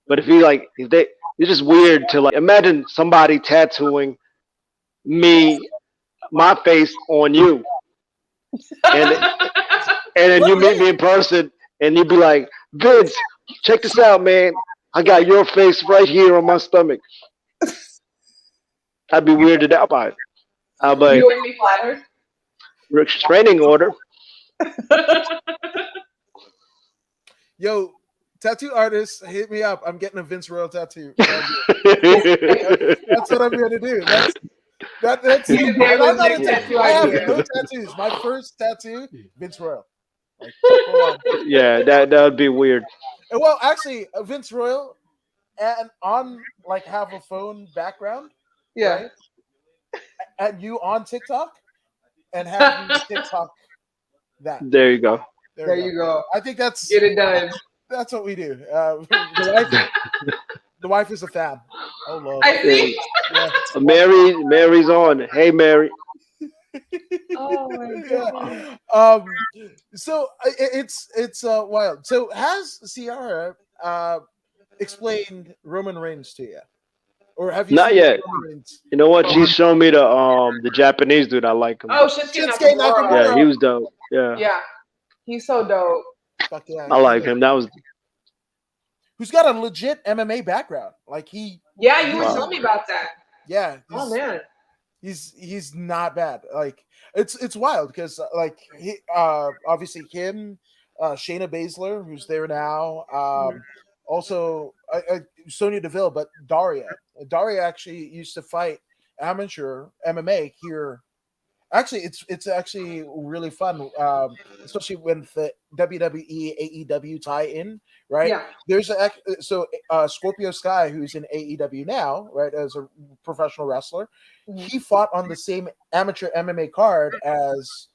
Speaker 3: But if it's just weird to like imagine somebody tattooing my face on you, and then you meet me in person and you'd be like, Vince, check this out, man. I got your face right here on my stomach. I'd be weirded out by it. I'd be like,
Speaker 5: You wouldn't be flattered?
Speaker 3: restraining order.
Speaker 1: Yo, tattoo artists, hit me up. I'm getting a Vince Royal tattoo. That's what I'm going to do. That's
Speaker 5: You
Speaker 1: and I'm not
Speaker 5: next
Speaker 1: a
Speaker 5: tattoo
Speaker 1: I have
Speaker 5: idea.
Speaker 1: no tattoos. My first tattoo, Vince Royal. Like, full on.
Speaker 3: Yeah, that would be weird.
Speaker 1: And well, actually, Vince Royal, and on like have a phone background,
Speaker 5: Yeah.
Speaker 1: right? And you on TikTok, and have you TikTok that.
Speaker 3: There you go.
Speaker 5: There you go.
Speaker 1: I think that's
Speaker 5: Get it done.
Speaker 1: that's what we do. The wife is a fan. Oh Lord.
Speaker 5: I see.
Speaker 1: Yeah.
Speaker 3: Mary's on. Hey, Mary.
Speaker 5: Oh my god.
Speaker 1: Yeah. So it's wild. So has Ciara explained Roman Reigns to you, or have you?
Speaker 3: Not
Speaker 1: seen
Speaker 3: yet.
Speaker 1: Roman Reigns?
Speaker 3: You know what? She's shown me the Japanese dude. I like him.
Speaker 5: Oh, Shinsuke
Speaker 1: Shinsuke
Speaker 5: Nakamura.
Speaker 1: Nakamura.
Speaker 3: Yeah, he was dope. Yeah,
Speaker 5: Yeah. He's so dope.
Speaker 1: Fuck yeah.
Speaker 3: I like him. That was
Speaker 1: Who's got a legit MMA background? Like
Speaker 5: Yeah, you were
Speaker 3: Wow.
Speaker 5: telling me about that.
Speaker 1: yeah.
Speaker 5: Oh man.
Speaker 1: He's not bad. Like it's wild because like he obviously him, Shayna Baszler, who's there now. Also Sonya Deville, but Daria actually used to fight amateur MMA here. Actually, it's actually really fun, especially when the WWE AEW tie-in, right?
Speaker 5: Yeah.
Speaker 1: There's Scorpio Sky, who's in AEW now, right, as a professional wrestler.
Speaker 5: Mhm.
Speaker 1: He fought on the same amateur MMA card as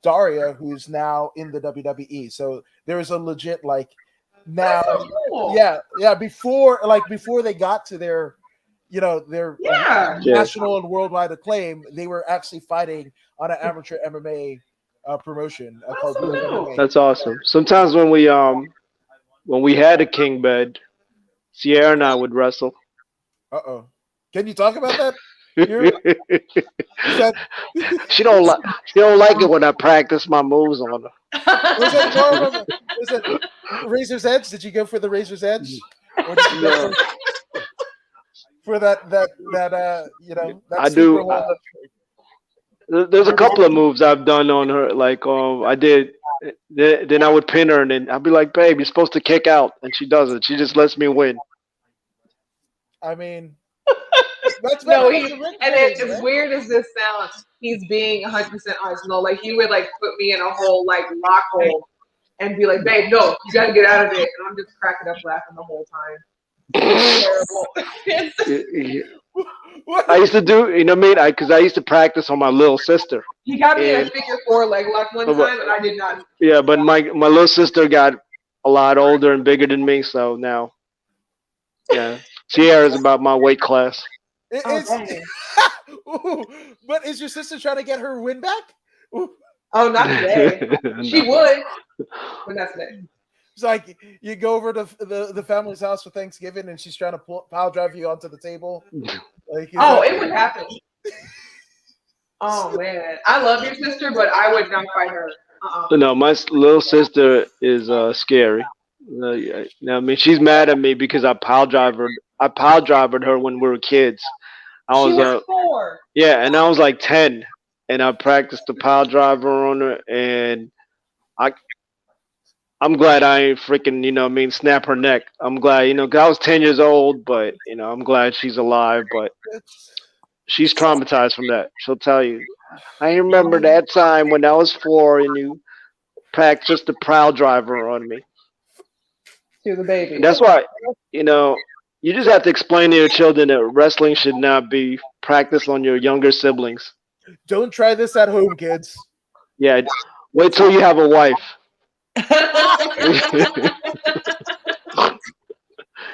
Speaker 1: Daria, who's now in the WWE. So there is a legit like now,
Speaker 5: That's so cool.
Speaker 1: yeah. Before they got to their their
Speaker 5: Yeah.
Speaker 1: national and worldwide acclaim, they were actually fighting on an amateur MMA promotion called
Speaker 5: so
Speaker 1: Brutus
Speaker 5: cool.
Speaker 1: MMA.
Speaker 3: that's awesome. Sometimes when we had a king bed, Sierra and I would wrestle.
Speaker 1: Uh-oh. Can you talk about that?
Speaker 3: She don't like it when I practice my moves on her.
Speaker 1: Was it Razor's Edge? Did you go for the Razor's Edge? Or did you go for that that
Speaker 3: I
Speaker 1: super
Speaker 3: do.
Speaker 1: one?
Speaker 3: There's a couple of moves I've done on her. Like I did. Then I would pin her, and then I'd be like, "Babe, you're supposed to kick out," and she doesn't. She just lets me win.
Speaker 1: I mean, that's
Speaker 5: No,
Speaker 1: better
Speaker 5: he,
Speaker 1: than Rick
Speaker 5: and
Speaker 1: Flair's,
Speaker 5: as
Speaker 1: right?
Speaker 5: weird as this sounds, he's being 100% honest. No, like he would like put me in a whole like lock hole and be like, "Babe, no, you got to get out of it," and I'm just cracking up laughing the whole time. It's terrible.
Speaker 1: What?
Speaker 3: I used to do, you know what I mean? Because I used to practice on my little sister.
Speaker 5: He got me in a
Speaker 3: And-
Speaker 5: figure 4 leg lock one time, and I did not.
Speaker 3: Yeah, but my little sister got a lot older and bigger than me, so now, yeah, Sierra's about my weight class.
Speaker 1: It's,
Speaker 5: dang.
Speaker 1: Ooh, but is your sister trying to get her win back? Ooh.
Speaker 5: Oh, not today. She
Speaker 3: No.
Speaker 5: would, but not today.
Speaker 1: It's like you go over to the family's house for Thanksgiving, and she's trying to pile drive you onto the table. Like,
Speaker 5: Oh, it would happen. Oh man, I love your sister, but I would not fight her.
Speaker 3: No, my little sister is scary. Yeah, I mean, she's mad at me because I pile drivered her when we were kids. I
Speaker 5: She
Speaker 3: was
Speaker 5: was 4.
Speaker 3: yeah, and I was like 10, and I practiced the pile driver on her, and I'm glad I ain't freaking, snap her neck. I'm glad, 'cause I was 10 years old, but, I'm glad she's alive, but
Speaker 1: It's,
Speaker 3: she's traumatized from that. She'll tell you, I remember that time when I was 4 and you packed just a proud driver on me.
Speaker 5: She was a baby.
Speaker 3: And that's why, you just have to explain to your children that wrestling should not be practiced on your younger siblings.
Speaker 1: don't try this at home, kids.
Speaker 3: Yeah, wait till you have a wife.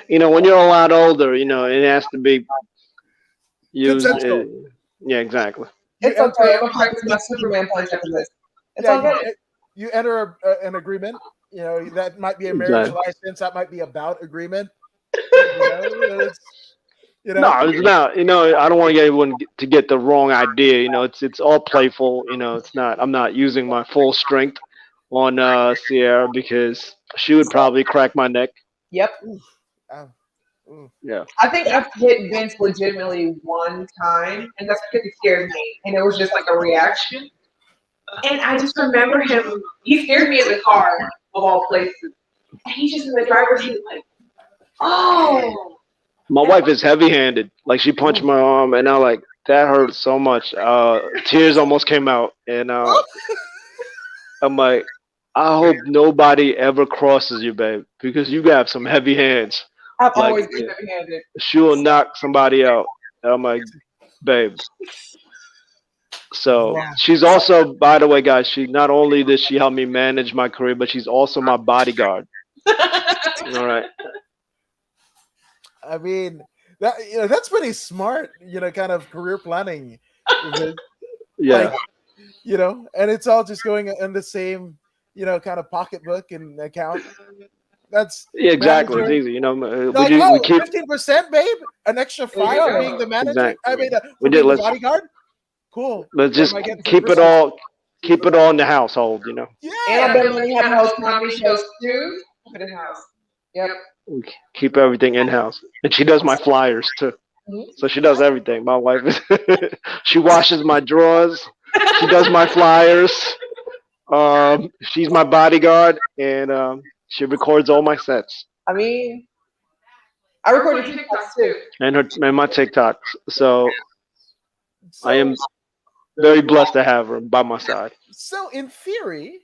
Speaker 3: When you're a lot older, it has to be used.
Speaker 1: Consensual.
Speaker 3: Yeah, exactly.
Speaker 5: It's okay. I'm gonna practice my Superman punch after this. It's all good.
Speaker 1: You enter an agreement. That might be a marriage license. That might be about agreement.
Speaker 3: No, it's not. I don't want to get everyone to get the wrong idea. It's all playful. It's not. I'm not using my full strength on Sierra because she would probably crack my neck.
Speaker 5: Yep.
Speaker 3: Yeah.
Speaker 5: I think I've hit Vince legitimately one time, and that's because he scared me, and it was just like a reaction.
Speaker 4: And I just remember him. He scared me in the car of all places, and he's just in the driver's seat, like, oh.
Speaker 3: My wife is heavy-handed. Like she punched my arm, and I like that hurt so much. Tears almost came out, and I'm like, I hope nobody ever crosses you, babe, because you got some heavy hands.
Speaker 5: I've always been heavy-handed.
Speaker 3: She will knock somebody out. And I'm like, babe. So she's also, by the way, guys, she not only does she help me manage my career, but she's also my bodyguard. All right.
Speaker 1: I mean, that's pretty smart. Kind of career planning.
Speaker 3: Yeah.
Speaker 1: And it's all just going in the same, kind of pocketbook and account. That's
Speaker 3: exactly.
Speaker 1: Manager.
Speaker 3: It's easy.
Speaker 1: We keep 15%, babe. An extra 5 for being the manager.
Speaker 3: Exactly.
Speaker 1: I mean, for being the bodyguard. Cool.
Speaker 3: Let's just keep it all in the household.
Speaker 1: Yeah.
Speaker 5: And then when you have house comedy shows too, keep it in house. Yep.
Speaker 3: We keep everything in house, and she does my flyers too. So she does everything. My wife is. She washes my drawers. She does my flyers. She's my bodyguard, and she records all my sets.
Speaker 5: I mean, I record your TikToks too.
Speaker 3: And my TikToks. So I am very blessed to have her by my side.
Speaker 1: So in theory,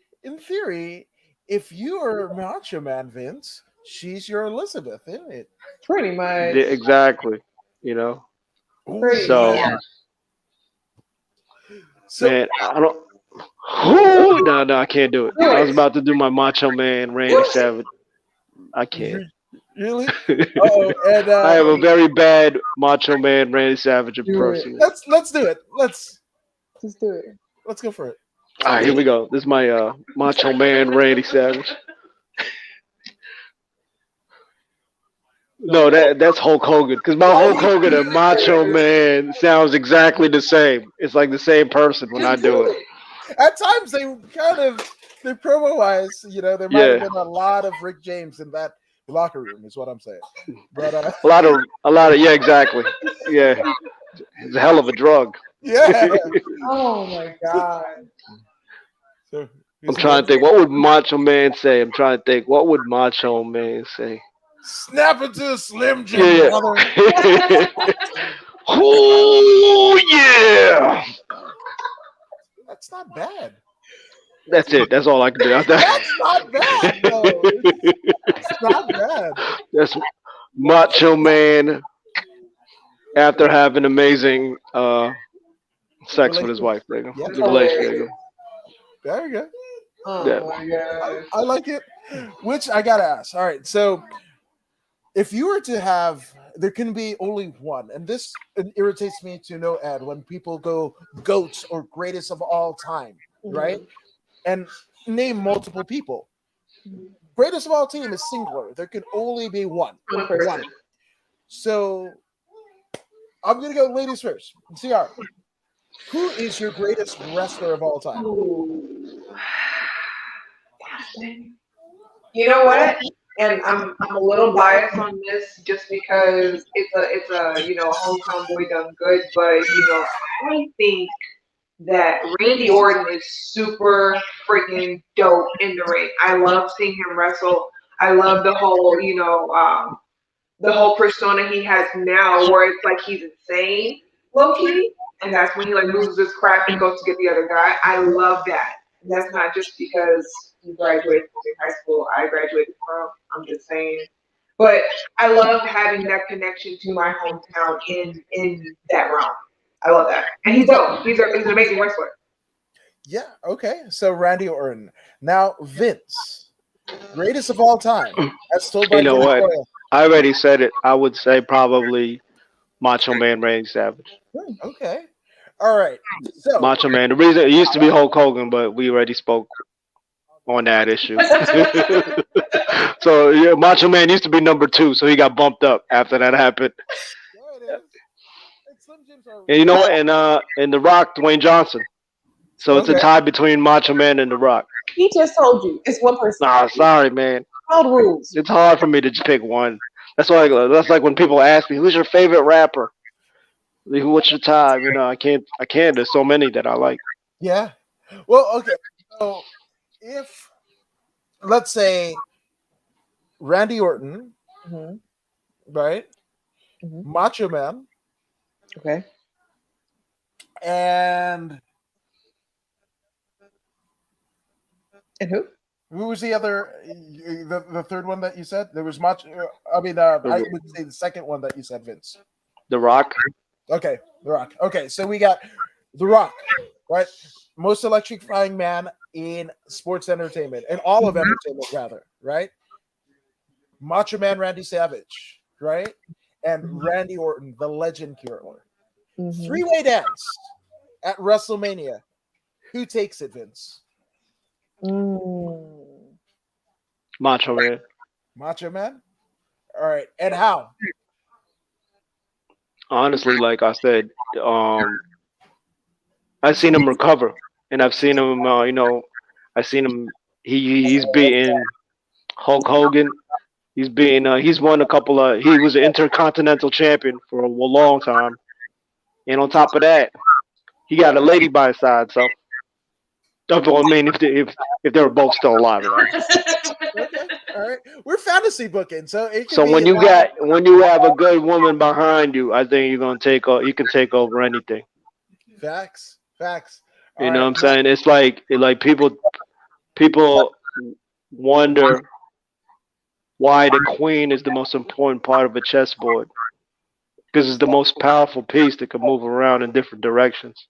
Speaker 1: if you are Macho Man Vince, she's your Elizabeth, isn't it?
Speaker 5: Pretty much.
Speaker 3: Exactly.
Speaker 5: Pretty much.
Speaker 3: Man, I don't. No, I can't do it. I was about to do my Macho Man Randy Savage. I can't.
Speaker 1: Really? And
Speaker 3: I have a very bad Macho Man Randy Savage impersonation.
Speaker 1: Let's do it. Let's
Speaker 5: do it.
Speaker 1: Let's go for it.
Speaker 3: All right, here we go. This is my Macho Man Randy Savage. No, that's Hulk Hogan. Because my Hulk Hogan and Macho Man sounds exactly the same. It's like the same person when I do it.
Speaker 1: At times they promo wise, there might have been a lot of Rick James in that locker room, is what I'm saying. But
Speaker 3: a lot of yeah, exactly. Yeah. It's a hell of a drug.
Speaker 1: Yeah.
Speaker 5: Oh my God.
Speaker 1: So
Speaker 3: I'm trying to think, what would Macho Man say? What would Macho Man say?
Speaker 1: Snap into a Slim Jim, brother.
Speaker 3: Oh yeah.
Speaker 1: That's not bad.
Speaker 3: That's it. That's all I can do.
Speaker 1: That's not bad, though. It's not bad.
Speaker 3: That's Macho Man after having amazing sex with his wife. There you go.
Speaker 1: There you go.
Speaker 5: Oh my God.
Speaker 1: I like it. Which I gotta ask. All right, so if you were to have, there can be only one, and this irritates me to no end when people go GOATs or greatest of all time, right? And name multiple people. Greatest of all time is singular. There can only be one. One. So I'm gonna go ladies first. CR. Who is your greatest wrestler of all time?
Speaker 5: You know what? And I'm a little biased on this just because it's a hometown boy done good, but I think that Randy Orton is super freaking dope in the ring. I love seeing him wrestle. I love the whole, the whole persona he has now, where it's like he's insane, low key, and that's when he like loses his crap and goes to get the other guy. I love that. And that's not just because he graduated from high school. I graduated from. I'm just saying. But I love having that connection to my hometown in that realm. I love that, and he's dope. He's an amazing wrestler.
Speaker 1: Yeah. Okay. So Randy Orton. Now Vince, greatest of all time, as told by
Speaker 3: You know
Speaker 1: Vince
Speaker 3: what?
Speaker 1: Royal.
Speaker 3: I already said it. I would say probably Macho Man Randy Savage.
Speaker 1: Okay. All right. So
Speaker 3: Macho Man. The reason it used to be Hulk Hogan, but we already spoke on that issue. So yeah, Macho Man used to be number 2, so he got bumped up after that happened.
Speaker 1: there it is. And Slim Jims are
Speaker 3: And you know what? And The Rock, Dwayne Johnson. So it's a
Speaker 1: Okay.
Speaker 3: tie between Macho Man and The Rock.
Speaker 2: He just told you it's one person.
Speaker 3: Nah, sorry, man.
Speaker 2: All the rules.
Speaker 3: It's hard for me to just pick one. That's like when people ask me, "Who's your favorite rapper? What's your tie?" You know, I can't. There's so many that I like.
Speaker 1: Yeah. Well, okay. So if let's say Randy Orton,
Speaker 2: Mm-hmm.
Speaker 1: right?
Speaker 2: Mhm.
Speaker 1: Macho Man
Speaker 2: Okay.
Speaker 1: and
Speaker 2: And who?
Speaker 1: who was the other the third one that you said? There was Macho I would say the second one that you said, Vince.
Speaker 3: The Rock.
Speaker 1: Okay, The Rock. Okay, so we got The Rock, right? Most electrifying man in sports entertainment and all of entertainment, rather, right? Macho Man Randy Savage, right? And Randy Orton, the legend killer.
Speaker 2: Mhm.
Speaker 1: Three-way dance at WrestleMania. Who takes it, Vince?
Speaker 2: Mm.
Speaker 3: Macho Man.
Speaker 1: Macho Man? All right, and how?
Speaker 3: Honestly, like I said, I've seen him recover, and I've seen him. I've seen him. He's beaten Hulk Hogan. He's won a couple of. He was an intercontinental champion for a long time, and on top of that, he got a lady by his side. So, I mean, if they were both still alive, right?
Speaker 1: Okay, all right. We're fantasy booking, so it can
Speaker 3: So
Speaker 1: be
Speaker 3: when you have a good woman behind you, I think you're gonna take. You can take over anything.
Speaker 1: facts. All
Speaker 3: You know what
Speaker 1: right.
Speaker 3: I'm saying? It's like people wonder why the queen is the most important part of a chessboard because it's the most powerful piece that can move around in different directions.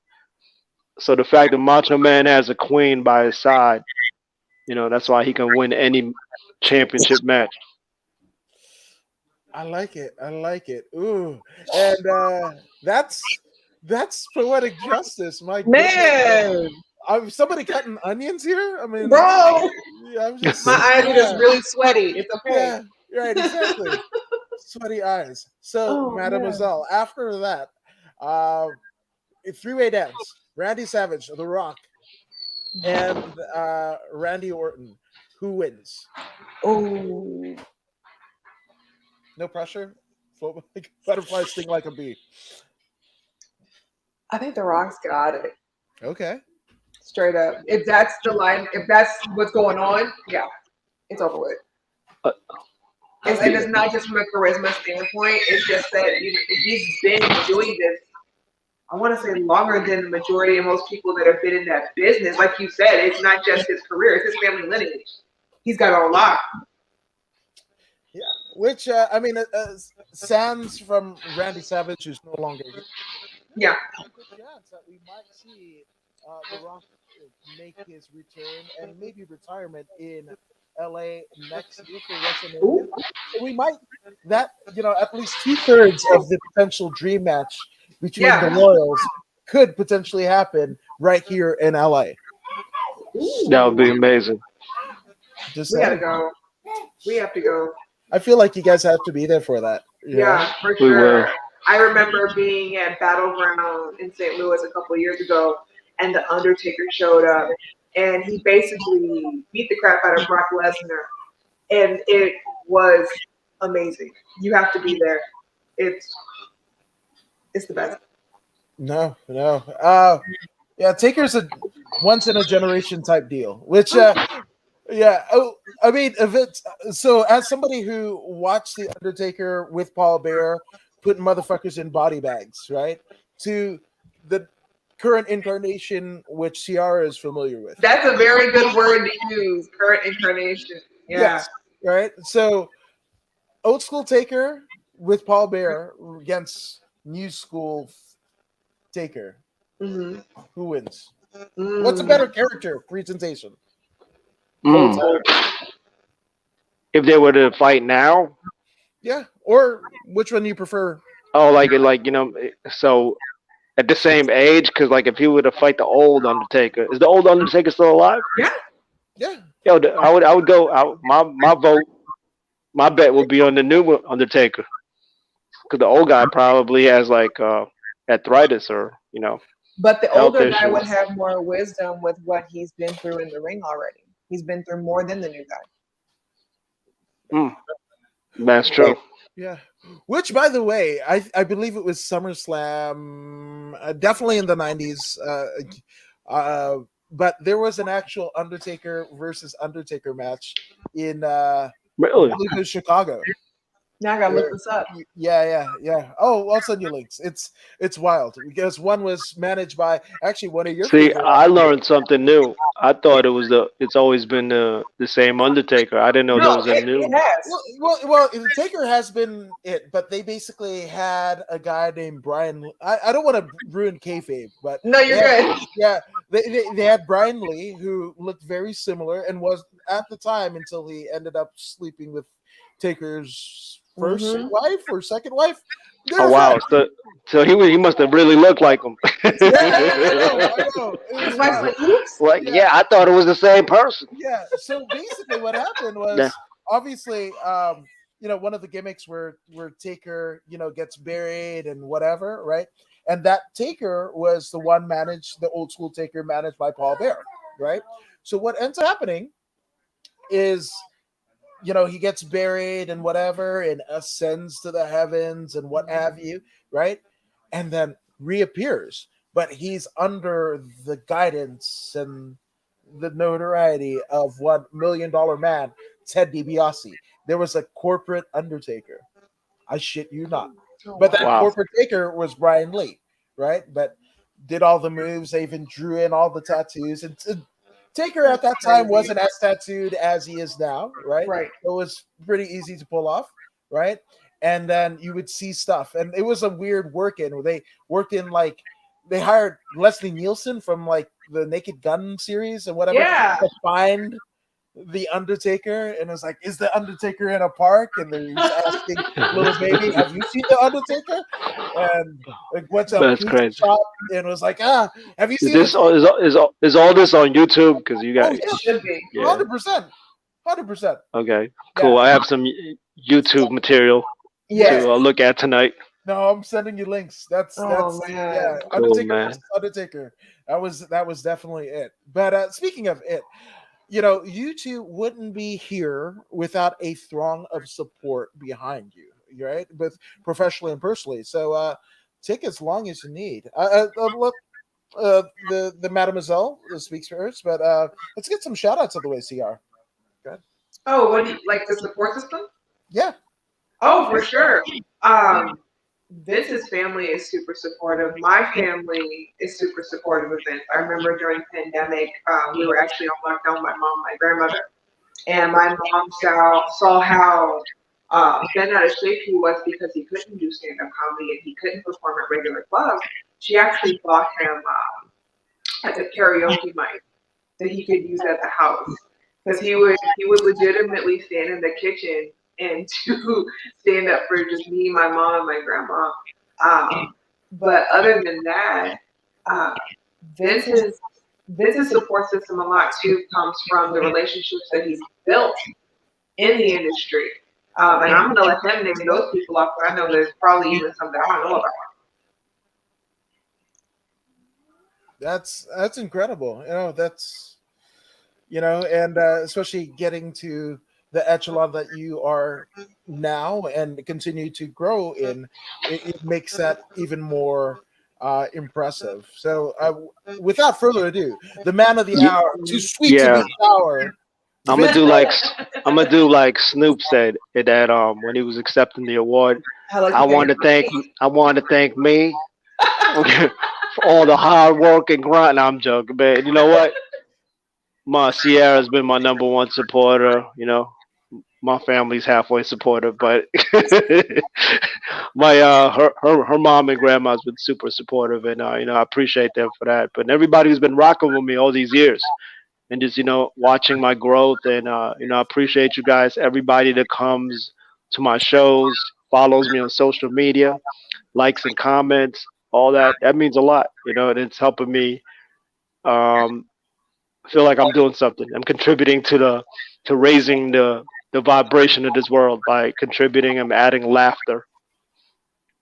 Speaker 3: So the fact that Macho Man has a queen by his side, that's why he can win any championship match.
Speaker 1: I like it. Ooh, and that's poetic justice. My goodness.
Speaker 2: Man,
Speaker 1: Somebody cutting onions here. I mean,
Speaker 2: bro,
Speaker 1: yeah, I'm just
Speaker 2: my eyes are just
Speaker 1: yeah,
Speaker 2: really sweaty. It's okay.
Speaker 1: yeah, right, exactly. Sweaty eyes. So,
Speaker 2: Oh man.
Speaker 1: Mademoiselle, after that, uh, a three-way dance. Randy Savage, The Rock, and Randy Orton. Who wins?
Speaker 2: Oh,
Speaker 1: No pressure. Butterfly sting like a bee.
Speaker 2: I think The Rock's got it.
Speaker 1: Okay.
Speaker 2: Straight up. If that's the line, if that's what's going on, yeah, it's over with.
Speaker 3: Uh,
Speaker 2: And it's not just from a charisma standpoint. It's just that he's been doing this. I want to say longer than the majority of most people that have been in that business. Like you said, it's not just his career; it's his family lineage. He's got a lot.
Speaker 1: Yeah. Which sans from Randy Savage, who's no longer here.
Speaker 2: Yeah.
Speaker 1: Good chance that we might see The Rock make his return and maybe retirement in LA next year for WrestleMania. So we might at least 2/3 of the potential dream match between the Royals could potentially happen right here in LA.
Speaker 3: That would be amazing.
Speaker 1: Just
Speaker 2: We gotta
Speaker 1: saying.
Speaker 2: go. We have to go.
Speaker 1: I feel like you guys have to be there for that.
Speaker 2: Yeah, for
Speaker 3: We
Speaker 2: sure.
Speaker 3: will.
Speaker 2: I remember being at Battleground in St. Louis a couple of years ago, and the Undertaker showed up, and he basically beat the crap out of Brock Lesnar, and it was amazing. You have to be there. It's the best.
Speaker 1: No. Yeah, Taker's a once in a generation type deal, which yeah. Oh, I mean, if it's so, as somebody who watched the Undertaker with Paul Bear putting motherfuckers in body bags, right, to the current incarnation which Ciara is familiar with.
Speaker 5: That's a very good word to use. Current incarnation. Yeah.
Speaker 1: Yes, right. So old school Taker with Paul Bear against new school Taker.
Speaker 5: Mm-hmm.
Speaker 1: Who wins? What's a better character presentation?
Speaker 3: Mm. If they were to fight now,
Speaker 1: Yeah, or which one do you prefer?
Speaker 3: oh, like so at the same age, because like if he were to fight the old Undertaker, is the old Undertaker still alive?
Speaker 5: Yeah.
Speaker 1: Yeah,
Speaker 3: Yo, I would go. My vote, my bet would be on the new Undertaker, because the old guy probably has like arthritis or
Speaker 2: But the
Speaker 3: health
Speaker 2: older guy
Speaker 3: issues.
Speaker 2: would have more wisdom with what he's been through in the ring already. He's been through more than the new guy.
Speaker 3: Mm, that's true.
Speaker 1: yeah. Which, by the way, I believe it was SummerSlam, definitely in the 90s. But there was an actual Undertaker versus Undertaker match in I
Speaker 3: Really?
Speaker 1: believe it was Chicago.
Speaker 2: Now I gotta look this up.
Speaker 1: Yeah. Oh, I'll send you links. It's wild because one was managed by actually one of your
Speaker 3: See,
Speaker 1: favorite.
Speaker 3: I learned something new. I thought it's always been the same Undertaker. I didn't know there
Speaker 2: No,
Speaker 3: was a
Speaker 2: it
Speaker 3: new.
Speaker 2: has.
Speaker 1: Well, the Taker has been it, but they basically had a guy named Brian. I don't want to ruin kayfabe, but
Speaker 2: No, you're good.
Speaker 1: yeah, they had Brian Lee, who looked very similar and was at the time until he ended up sleeping with Taker's 1st wife or second wife. They
Speaker 3: Oh
Speaker 1: were
Speaker 3: wow!
Speaker 1: friends.
Speaker 3: So he must have really looked like him.
Speaker 1: Yeah, I know. It was
Speaker 2: He's like,
Speaker 1: wild.
Speaker 2: oops.
Speaker 3: Like yeah, I thought it was the same person.
Speaker 1: Yeah. So basically, what happened
Speaker 3: Yeah.
Speaker 1: was obviously, one of the gimmicks where Taker, gets buried and whatever, right? And that Taker was the one managed, the old school Taker managed by Paul Bear, right? So what ends up happening is, he gets buried and whatever, and ascends to the heavens and what have you, right? And then reappears, but he's under the guidance and the notoriety of $1 million man, Ted DiBiase. There was a corporate Undertaker. I shit you not. But that
Speaker 3: Wow.
Speaker 1: corporate Taker was Brian Lee, right? But did all the moves. They even drew in all the tattoos. And Taker at that time wasn't as tattooed as he is now, right?
Speaker 2: Right.
Speaker 1: It was pretty easy to pull off, right? And then you would see stuff. And it was a weird work in where they worked in like, they hired Leslie Nielsen from like the Naked Gun series and whatever
Speaker 2: Yeah.
Speaker 1: to find the Undertaker, and it's like, is the Undertaker in a park? And then he's asking little baby, "Have you seen the Undertaker?" And like, what's up?
Speaker 3: That's crazy.
Speaker 1: Shop, and it was like, have you
Speaker 3: Is
Speaker 1: seen
Speaker 3: this
Speaker 1: the
Speaker 3: is all this on YouTube? Because you got
Speaker 1: Oh,
Speaker 2: It should be.
Speaker 3: yeah.
Speaker 1: 100%.
Speaker 3: Okay, cool.
Speaker 1: Yeah.
Speaker 3: I have some YouTube material
Speaker 2: Yes.
Speaker 3: to look at tonight.
Speaker 1: No, I'm sending you links. That's
Speaker 2: Oh, man.
Speaker 1: yeah.
Speaker 3: Cool,
Speaker 1: Undertaker
Speaker 3: man.
Speaker 1: versus Undertaker. That was definitely it. But speaking of it, you two wouldn't be here without a throng of support behind you, right? Both professionally and personally. So take as long as you need. Look, the mademoiselle speaks first, but let's get some shout outs of the way, CR.
Speaker 5: Oh, what do you like the support system?
Speaker 1: Yeah.
Speaker 5: Oh, for sure. Vince's family is super supportive. My family is super supportive of Vince. I remember during pandemic, we were actually on lockdown with my mom, my grandmother, and my mom saw how bent out of shape he was because he couldn't do stand-up comedy and he couldn't perform at regular clubs. She actually bought him like a karaoke mic that he could use at the house because he would legitimately stand in the kitchen and to stand up for just me, my mom, and my grandma. But other than that, Vince's support system a lot too comes from the relationships that he's built in the industry. And I'm gonna let him name those people off, but I know there's probably even some that I don't know about.
Speaker 1: That's incredible. And especially getting to the echelon that you are now and continue to grow in, it makes that even more impressive. So, without further ado, the man of the hour, too sweet to
Speaker 3: Yeah,
Speaker 1: be sour.
Speaker 3: I'm gonna do like Snoop said at that when he was accepting the award. I want to thank me for all the hard work and grind. No, I'm joking, man. You know what? My Sierra's been my number one supporter. You know, my family's halfway supportive, but my her mom and grandma's been super supportive, and I appreciate them for that. But everybody who's been rocking with me all these years, and just watching my growth, and I appreciate you guys, everybody that comes to my shows, follows me on social media, likes and comments, all that means a lot, and it's helping me um, feel like I'm doing something. I'm contributing to raising the vibration of this world by contributing and adding laughter.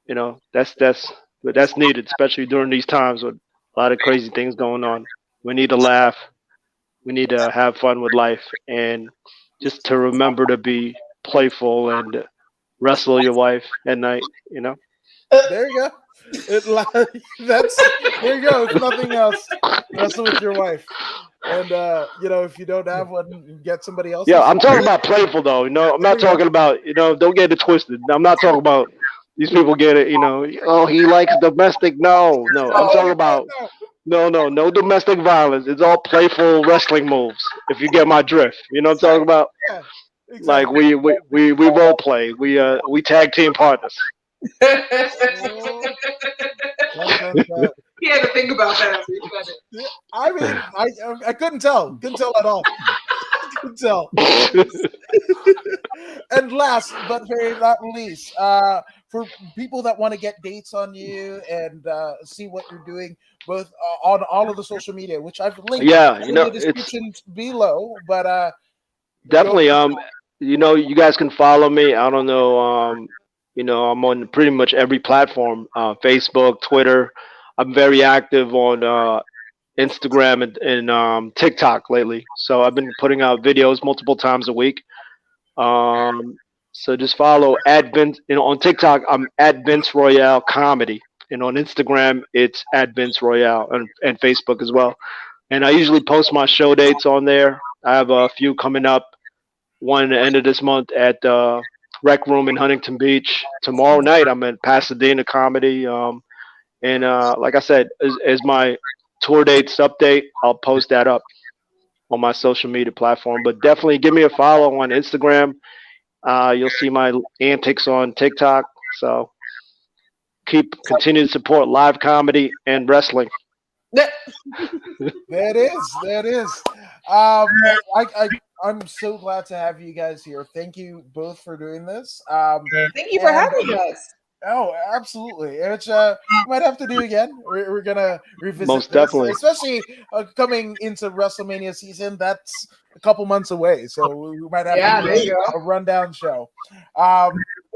Speaker 3: That's needed, especially during these times with a lot of crazy things going on. We need to laugh. We need to have fun with life, and just to remember to be playful and wrestle your wife at night.
Speaker 1: There you go. That's there you go. If nothing else, wrestle with your wife, and if you don't have one, get somebody else.
Speaker 3: Yeah, I'm talking about playful though. I'm not talking about don't get it twisted. I'm not talking about these people get it. Oh, he likes domestic. No, I'm talking about no domestic violence. It's all playful wrestling moves. If you get my drift, you know what I'm talking about.
Speaker 1: Yeah,
Speaker 3: Like
Speaker 1: exactly.
Speaker 3: we role play. We tag team partners.
Speaker 1: He
Speaker 5: had to think about that after you said it.
Speaker 1: I mean, I couldn't tell at all. Couldn't tell. And last but very not least, for people that want to get dates on you and see what you're doing, both on all of the social media, which I've linked in the description below. But
Speaker 3: definitely, you guys can follow me. I don't know, I'm on pretty much every platform, Facebook, Twitter. I'm very active on Instagram and TikTok lately. So I've been putting out videos multiple times a week. So just follow at Vince. On TikTok, I'm at Vince Royale Comedy, and on Instagram, it's at Vince Royale, and Facebook as well. And I usually post my show dates on there. I have a few coming up. One at the end of this month at Rec Room in Huntington Beach. Tomorrow night, I'm at Pasadena Comedy. And like I said, as my tour dates update, I'll post that up on my social media platform. But definitely give me a follow on Instagram. You'll see my antics on TikTok. So continue to support live comedy and wrestling.
Speaker 1: There it is. I'm so glad to have you guys here. Thank you both for doing this.
Speaker 5: Thank you for having us.
Speaker 1: Oh, absolutely. Which we might have to do again. We're gonna revisit
Speaker 3: Most
Speaker 1: this,
Speaker 3: definitely,
Speaker 1: especially coming into WrestleMania season. That's a couple months away, so we might have to do a rundown show.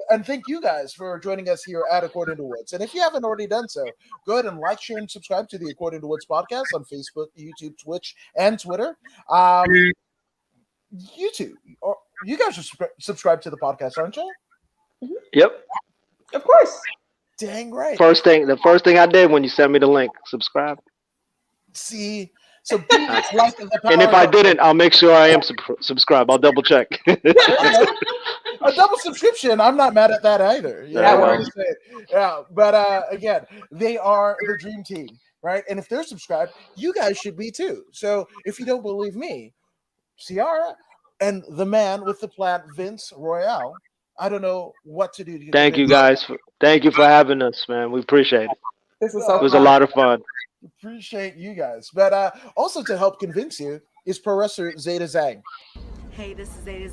Speaker 1: And thank you guys for joining us here at According to Woods. And if you haven't already done so, go ahead and like, share, and subscribe to the According to Woods podcast on Facebook, YouTube, Twitch, and Twitter. YouTube, or you guys are subscribed to the podcast, aren't you?
Speaker 3: Yep.
Speaker 5: Of course.
Speaker 1: Dang right.
Speaker 3: The first thing I did when you sent me the link, subscribe.
Speaker 1: See, so like
Speaker 3: and if I didn't, I'll make sure I am subscribed. I'll double check.
Speaker 1: A double subscription, I'm not mad at that either. Yeah, but again, they are the dream team, right? And if they're subscribed, you guys should be too. So if you don't believe me, Ciara and the man with the plan, Vince Royale, I don't know what to do.
Speaker 3: Thank you guys. Thank you for having us, man. We appreciate it.
Speaker 5: This is so
Speaker 3: It was a lot of fun.
Speaker 1: Appreciate you guys. But also to help convince you is pro wrestler Zeta Zhang.
Speaker 6: Hey, this is Zeta Zhang.